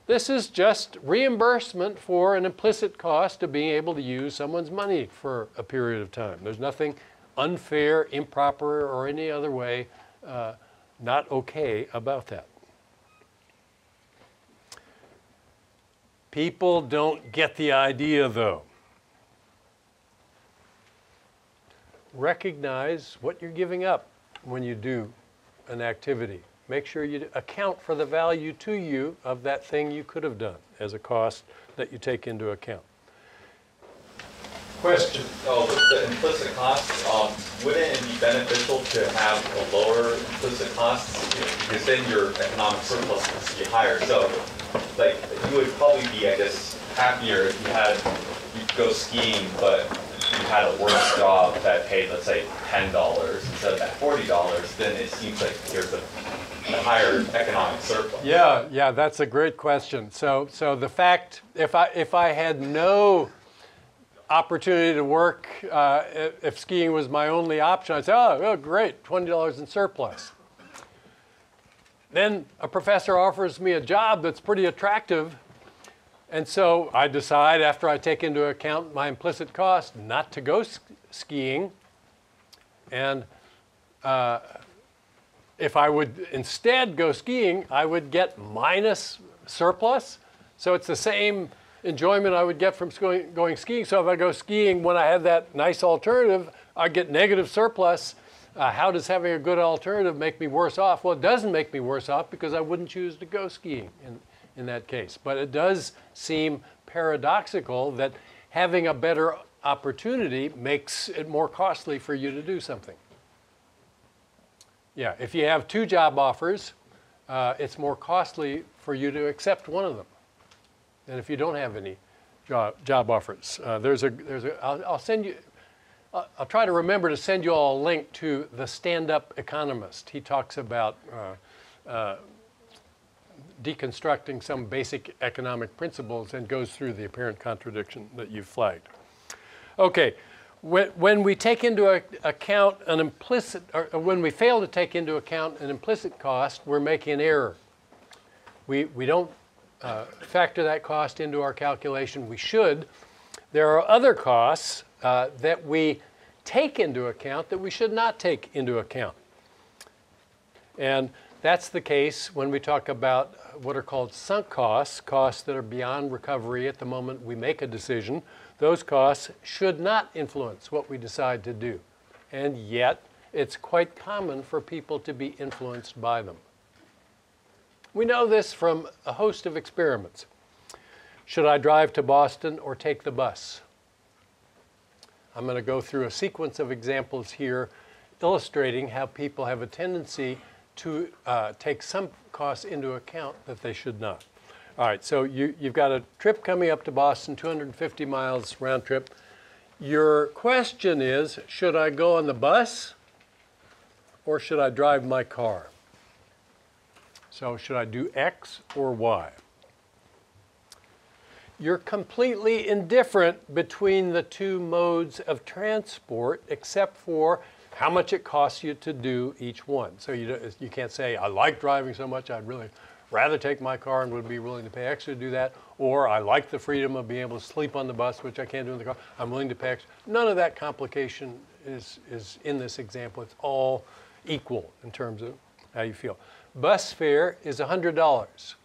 This is just reimbursement for an implicit cost of being able to use someone's money for a period of time. There's nothing unfair, improper, or any other way not okay about that. People don't get the idea, though. Recognize what you're giving up when you do an activity. Make sure you account for the value to you of that thing you could have done as a cost that you take into account. Question? So with the implicit costs, wouldn't it be beneficial to have a lower implicit cost? Because then your economic surplus would be higher. So like you would probably be, I guess, happier if you could go skiing, but you had a worse job that paid, let's say, $10 instead of that $40, then it seems like there's a higher economic surplus. Yeah, that's a great question. So the fact, if I had no opportunity to work, if skiing was my only option, I'd say, oh, great, $20 in surplus. Then a professor offers me a job that's pretty attractive, and so I decide, after I take into account my implicit cost, not to go skiing. And if I would instead go skiing, I would get minus surplus. So it's the same enjoyment I would get from going skiing. So if I go skiing when I have that nice alternative, I get negative surplus. How does having a good alternative make me worse off? Well, it doesn't make me worse off because I wouldn't choose to go skiing in that case. But it does seem paradoxical that having a better opportunity makes it more costly for you to do something. Yeah, if you have two job offers, it's more costly for you to accept one of them than if you don't have any job offers. I'll send you. I'll try to remember to send you all a link to The Stand-Up Economist. He talks about deconstructing some basic economic principles and goes through the apparent contradiction that you've flagged. Okay, when we take into account an implicit, or when we fail to take into account an implicit cost, we're making an error. We don't factor that cost into our calculation. We should. There are other costs that we take into account that we should not take into account. And that's the case when we talk about what are called sunk costs, costs that are beyond recovery at the moment we make a decision. Those costs should not influence what we decide to do. And yet, it's quite common for people to be influenced by them. We know this from a host of experiments. Should I drive to Boston or take the bus? I'm going to go through a sequence of examples here illustrating how people have a tendency to take some costs into account that they should not. All right, so you've got a trip coming up to Boston, 250 miles round trip. Your question is, should I go on the bus or should I drive my car? So should I do X or Y? You're completely indifferent between the two modes of transport except for how much it costs you to do each one. So you can't say, I like driving so much, I'd really rather take my car and would be willing to pay extra to do that, or I like the freedom of being able to sleep on the bus, which I can't do in the car, I'm willing to pay extra. None of that complication is in this example. It's all equal in terms of how you feel. Bus fare is $100.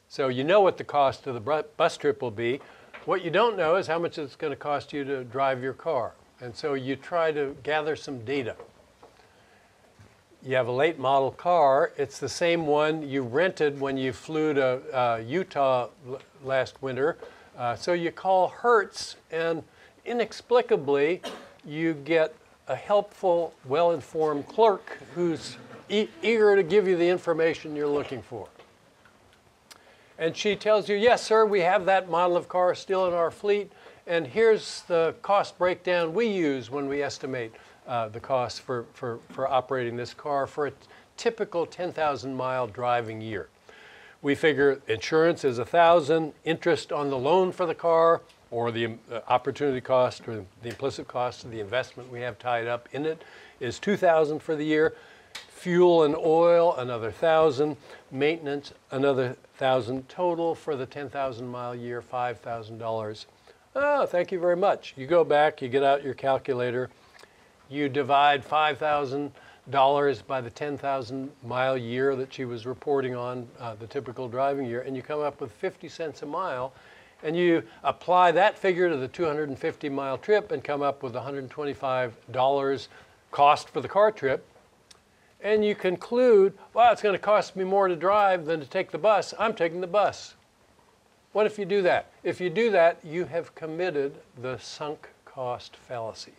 So you know what the cost of the bus trip will be. What you don't know is how much it's going to cost you to drive your car. And so you try to gather some data. You have a late model car. It's the same one you rented when you flew to Utah last winter. So you call Hertz, and inexplicably, you get a helpful, well-informed clerk who's eager to give you the information you're looking for. And she tells you, yes, sir, we have that model of car still in our fleet, and here's the cost breakdown we use when we estimate the cost for operating this car for a typical 10,000 mile driving year. We figure insurance is $1,000, interest on the loan for the car, or the opportunity cost or the implicit cost of the investment we have tied up in it is $2,000 for the year. Fuel and oil, another 1,000. Maintenance, another 1,000. Total for the 10,000 mile year, $5,000. Oh, thank you very much. You go back, you get out your calculator, you divide $5,000 by the 10,000 mile year that she was reporting on, the typical driving year, and you come up with 50 cents a mile, and you apply that figure to the 250 mile trip and come up with $125 cost for the car trip, and you conclude, well, it's going to cost me more to drive than to take the bus. I'm taking the bus. What if you do that? If you do that, you have committed the sunk cost fallacy.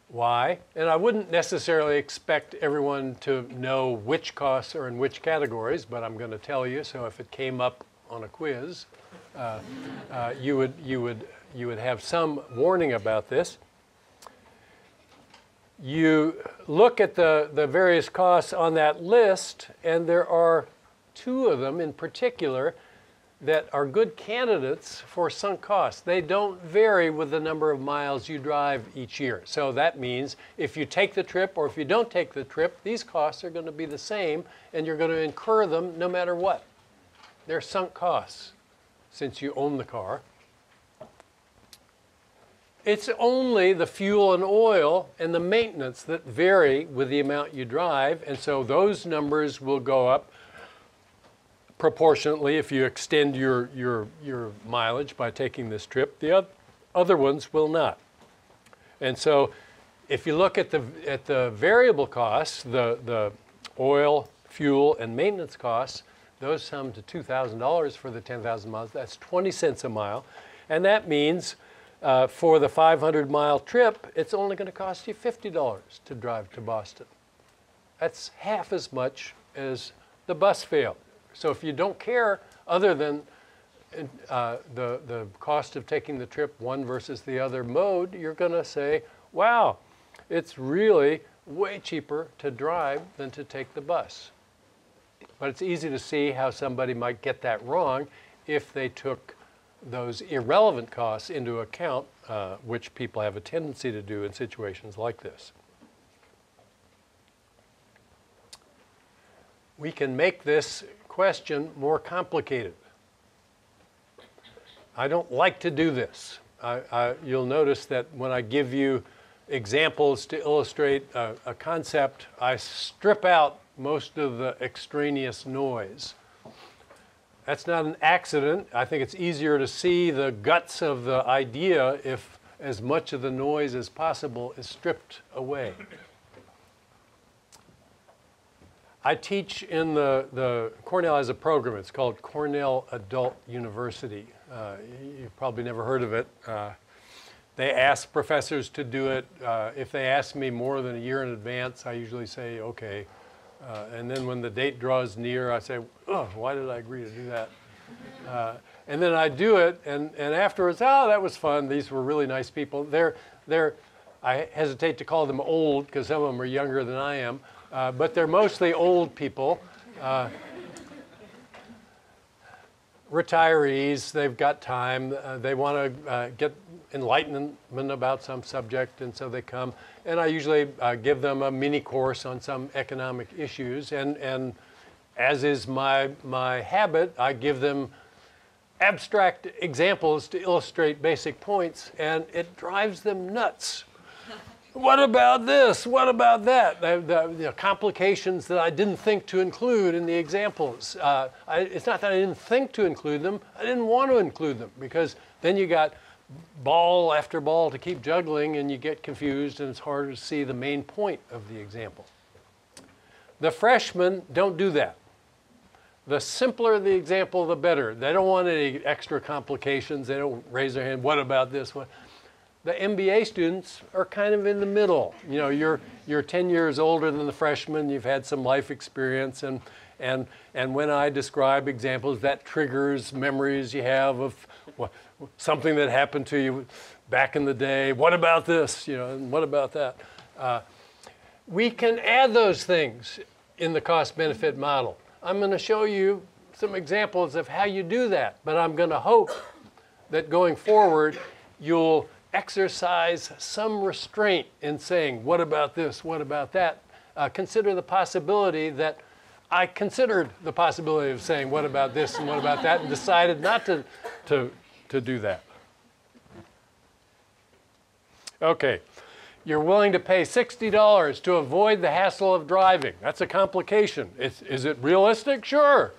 Why? And I wouldn't necessarily expect everyone to know which costs are in which categories, but I'm going to tell you. So if it came up on a quiz, you would have some warning about this. You look at the various costs on that list, and there are two of them in particular that are good candidates for sunk costs. They don't vary with the number of miles you drive each year. So that means if you take the trip or if you don't take the trip, these costs are going to be the same, and you're going to incur them no matter what. They're sunk costs since you own the car. It's only the fuel and oil and the maintenance that vary with the amount you drive, and so those numbers will go up proportionately if you extend your mileage by taking this trip. The other ones will not. And so if you look at the variable costs, the oil, fuel, and maintenance costs, those sum to $2,000 for the 10,000 miles. That's 20 cents a mile. And that means for the 500-mile trip, it's only going to cost you $50 to drive to Boston. That's half as much as the bus fare. So if you don't care other than the cost of taking the trip one versus the other mode, you're going to say, wow, it's really way cheaper to drive than to take the bus. But it's easy to see how somebody might get that wrong if they took those irrelevant costs into account, which people have a tendency to do in situations like this. We can make this question more complicated. I don't like to do this. You'll notice that when I give you examples to illustrate a concept, I strip out most of the extraneous noise. That's not an accident. I think it's easier to see the guts of the idea if as much of the noise as possible is stripped away. I teach in the Cornell has a program. It's called Cornell Adult University. You've probably never heard of it. They ask professors to do it. If they ask me more than a year in advance, I usually say, okay. And then when the date draws near, I say, oh, why did I agree to do that? And then I do it, and afterwards, oh, that was fun. These were really nice people. I hesitate to call them old because some of them are younger than I am. But they're mostly old people, retirees. They've got time. They want to get enlightenment about some subject, and so they come. And I usually give them a mini course on some economic issues. And as is my habit, I give them abstract examples to illustrate basic points, and it drives them nuts. What about this? What about that? The complications that I didn't think to include in the examples. It's not that I didn't think to include them. I didn't want to include them because then you got ball after ball to keep juggling and you get confused and it's harder to see the main point of the example. The freshmen don't do that. The simpler the example, the better. They don't want any extra complications. They don't raise their hand, what about this one? The MBA students are kind of in the middle. You know, you're 10 years older than the freshmen. You've had some life experience, and when I describe examples, that triggers memories you have of something that happened to you back in the day. What about this? You know, and what about that? We can add those things in the cost-benefit model. I'm going to show you some examples of how you do that, but I'm going to hope that going forward, you'll exercise some restraint in saying, what about this, what about that? Consider the possibility that I considered the possibility of saying, what about this and what about that, and decided not to do that. Okay, you're willing to pay $60 to avoid the hassle of driving. That's a complication. Is it realistic? Sure.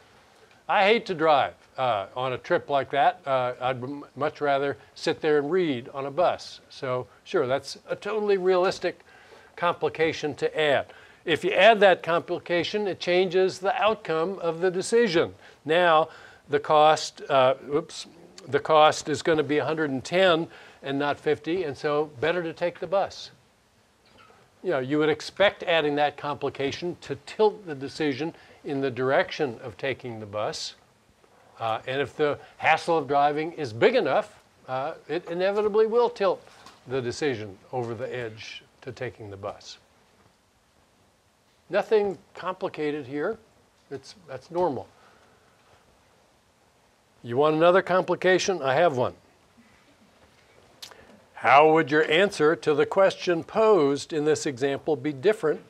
I hate to drive on a trip like that. I'd much rather sit there and read on a bus. So sure, that's a totally realistic complication to add. If you add that complication, it changes the outcome of the decision. Now, the cost, the cost is going to be 110 and not 50, and so better to take the bus. You know, you would expect adding that complication to tilt the decision in the direction of taking the bus. And if the hassle of driving is big enough, it inevitably will tilt the decision over the edge to taking the bus. Nothing complicated here. That's normal. You want another complication? I have one. How would your answer to the question posed in this example be different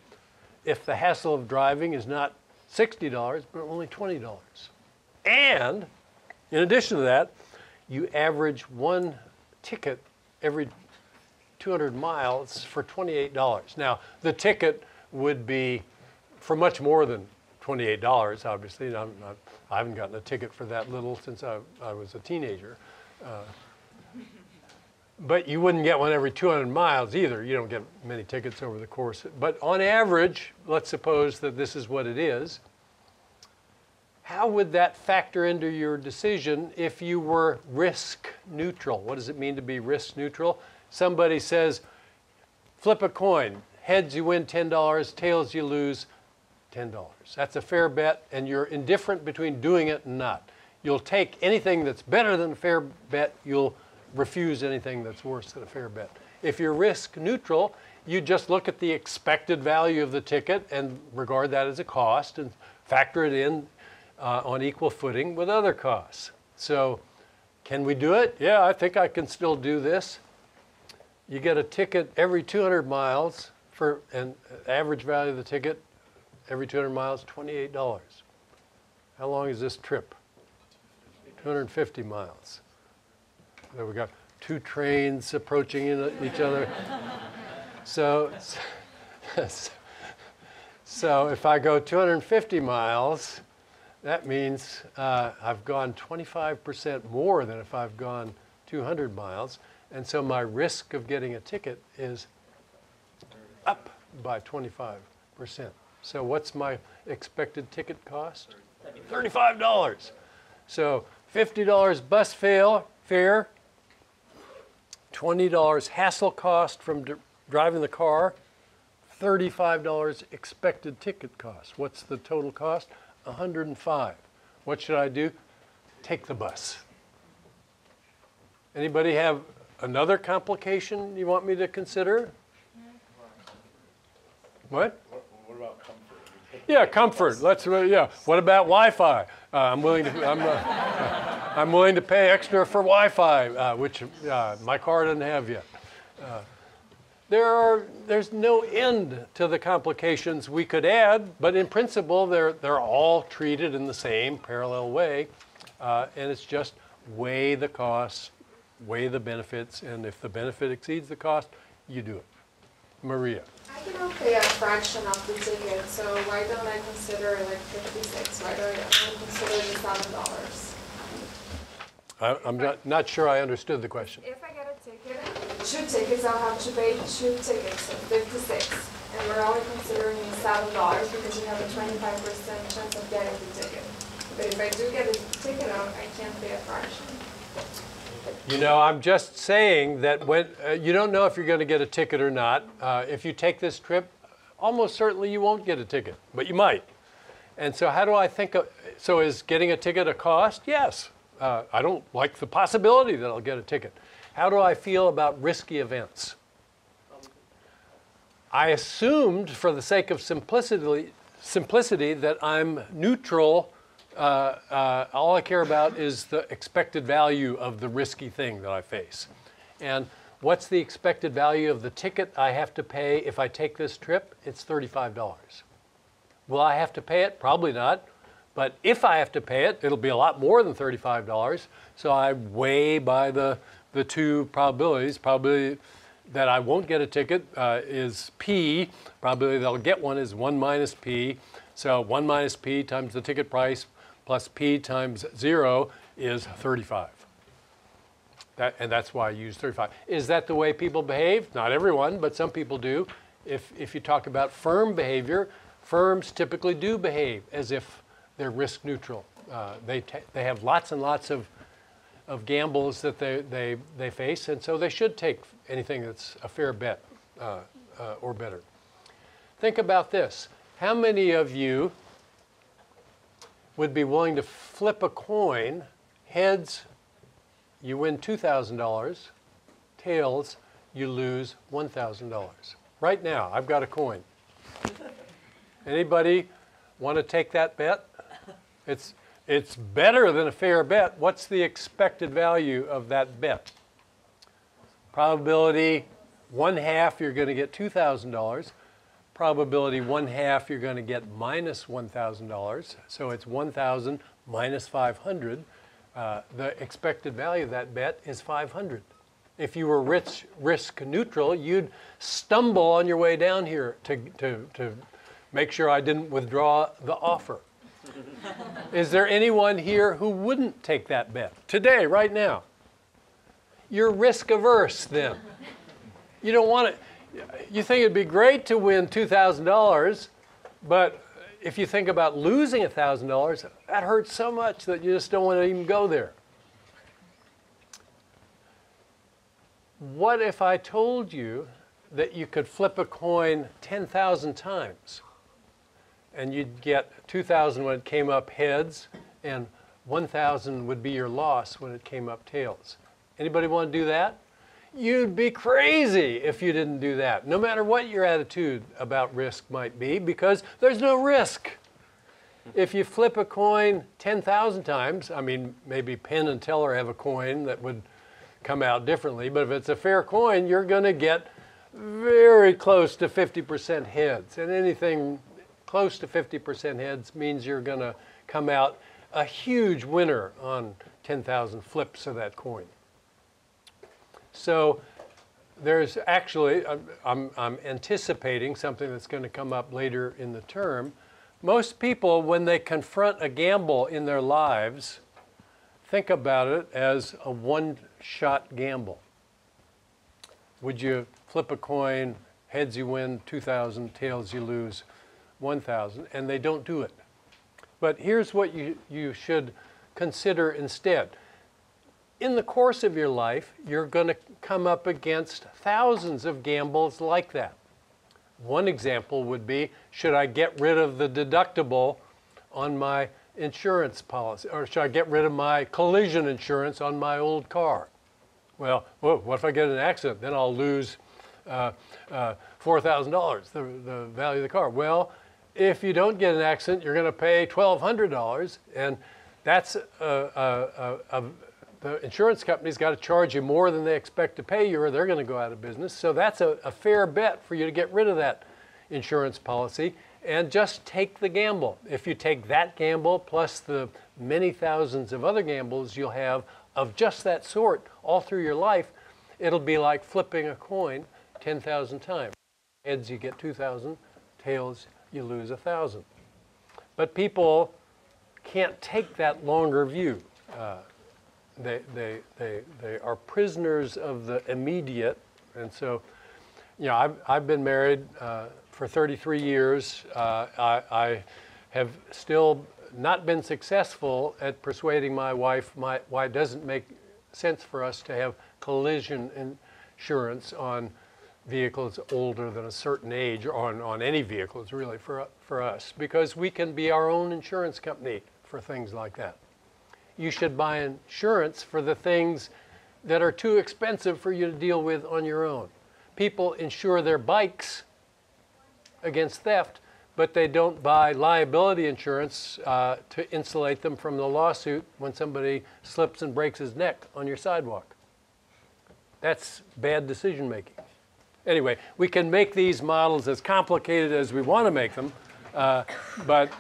if the hassle of driving is not $60, but only $20? And in addition to that, you average one ticket every 200 miles for $28. Now, the ticket would be for much more than $28, obviously. I haven't gotten a ticket for that little since I was a teenager. But you wouldn't get one every 200 miles either. You don't get many tickets over the course. But on average, let's suppose that this is what it is. How would that factor into your decision if you were risk neutral? What does it mean to be risk neutral? Somebody says, flip a coin. Heads, you win $10. Tails, you lose $10. That's a fair bet, and you're indifferent between doing it and not. You'll take anything that's better than a fair bet. You'll refuse anything that's worse than a fair bet. If you're risk neutral, you just look at the expected value of the ticket and regard that as a cost and factor it in on equal footing with other costs. So can we do it? Yeah, I think I can still do this. You get a ticket every 200 miles and average value of the ticket every 200 miles, $28. How long is this trip? 250 miles. There we got two trains approaching each other. So if I go 250 miles, that means I've gone 25% more than if I've gone 200 miles. And so my risk of getting a ticket is up by 25%. So what's my expected ticket cost? $35. So $50 bus fare, $20 hassle cost from driving the car, $35 expected ticket cost. What's the total cost? $105. What should I do? Take the bus. Anybody have another complication you want me to consider? What? What about comfort? Yeah, comfort. Yeah. What about Wi-Fi? I'm willing to pay extra for Wi-Fi, which my car doesn't have yet. There's no end to the complications we could add, but in principle, they're all treated in the same parallel way, and it's just weigh the costs, weigh the benefits, and if the benefit exceeds the cost, you do it. Maria. I cannot pay a fraction of the ticket, so why don't I consider like 56? Why don't I consider the $7? I'm not sure I understood the question. If I get a ticket, 2 tickets, I'll have to pay 2 tickets, so 56. And we're only considering $7 because you have a 25% chance of getting the ticket. But if I do get a ticket, I can't pay a fraction. You know, I'm just saying that when you don't know if you're going to get a ticket or not. If you take this trip, almost certainly you won't get a ticket, but you might. And so how do I think of, so is getting a ticket a cost? Yes. I don't like the possibility that I'll get a ticket. How do I feel about risky events? I assumed, for the sake of simplicity that I'm neutral. All I care about is the expected value of the risky thing that I face. And what's the expected value of the ticket I have to pay if I take this trip? It's $35. Will I have to pay it? Probably not. But if I have to pay it, it'll be a lot more than $35. So I weigh by the two probabilities. Probability that I won't get a ticket is P. Probability that I'll get one is 1 minus P. So 1 minus P times the ticket price plus P times 0 is 35. And that's why I use 35. Is that the way people behave? Not everyone, but some people do. If you talk about firm behavior, firms typically do behave as if they're risk neutral. They have lots and lots of gambles that they face, and so they should take anything that's a fair bet or better. Think about this. How many of you would be willing to flip a coin? Heads, you win $2,000. Tails, you lose $1,000. Right now, I've got a coin. Anybody want to take that bet? It's better than a fair bet. What's the expected value of that bet? Probability 1/2 you're going to get $2,000. Probability 1/2 you're going to get minus $1,000. So it's 1,000 minus 500. The expected value of that bet is 500. If you were risk neutral, you'd stumble on your way down here to make sure I didn't withdraw the offer. Is there anyone here who wouldn't take that bet today, right now? You're risk averse then. You don't want it. You think it'd be great to win $2,000, but if you think about losing $1,000, that hurts so much that you just don't want to even go there. What if I told you that you could flip a coin 10,000 times? And you'd get 2,000 when it came up heads, and 1,000 would be your loss when it came up tails. Anybody want to do that? You'd be crazy if you didn't do that, no matter what your attitude about risk might be, because there's no risk. If you flip a coin 10,000 times, I mean, maybe Penn and Teller have a coin that would come out differently, but if it's a fair coin, you're going to get very close to 50% heads, and anything close to 50% heads means you're going to come out a huge winner on 10,000 flips of that coin. So there's actually, I'm anticipating something that's going to come up later in the term. Most people, when they confront a gamble in their lives, think about it as a one-shot gamble. Would you flip a coin, heads you win 2,000, tails you lose 1,000, and they don't do it. But here's what you should consider instead. In the course of your life, you're going to come up against thousands of gambles like that. One example would be, should I get rid of the deductible on my insurance policy? Or should I get rid of my collision insurance on my old car? Well, what if I get in an accident? Then I'll lose $4,000, the value of the car. Well, if you don't get an accident, you're going to pay $1,200, and that's the insurance company's got to charge you more than they expect to pay you, or they're going to go out of business. So that's a fair bet for you to get rid of that insurance policy and just take the gamble. If you take that gamble plus the many thousands of other gambles you'll have of just that sort all through your life, it'll be like flipping a coin 10,000 times. Heads, you get 2,000. Tails, you lose 1,000. But people can't take that longer view. They are prisoners of the immediate. And so, you know, I've been married for 33 years. I have still not been successful at persuading my wife why it doesn't make sense for us to have collision insurance on vehicles older than a certain age, or on any vehicles really for us, because we can be our own insurance company for things like that. You should buy insurance for the things that are too expensive for you to deal with on your own. People insure their bikes against theft, but they don't buy liability insurance to insulate them from the lawsuit when somebody slips and breaks his neck on your sidewalk. That's bad decision making. Anyway, we can make these models as complicated as we want to make them, but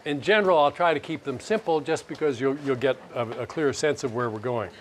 in general, I'll try to keep them simple just because you'll get a clear sense of where we're going.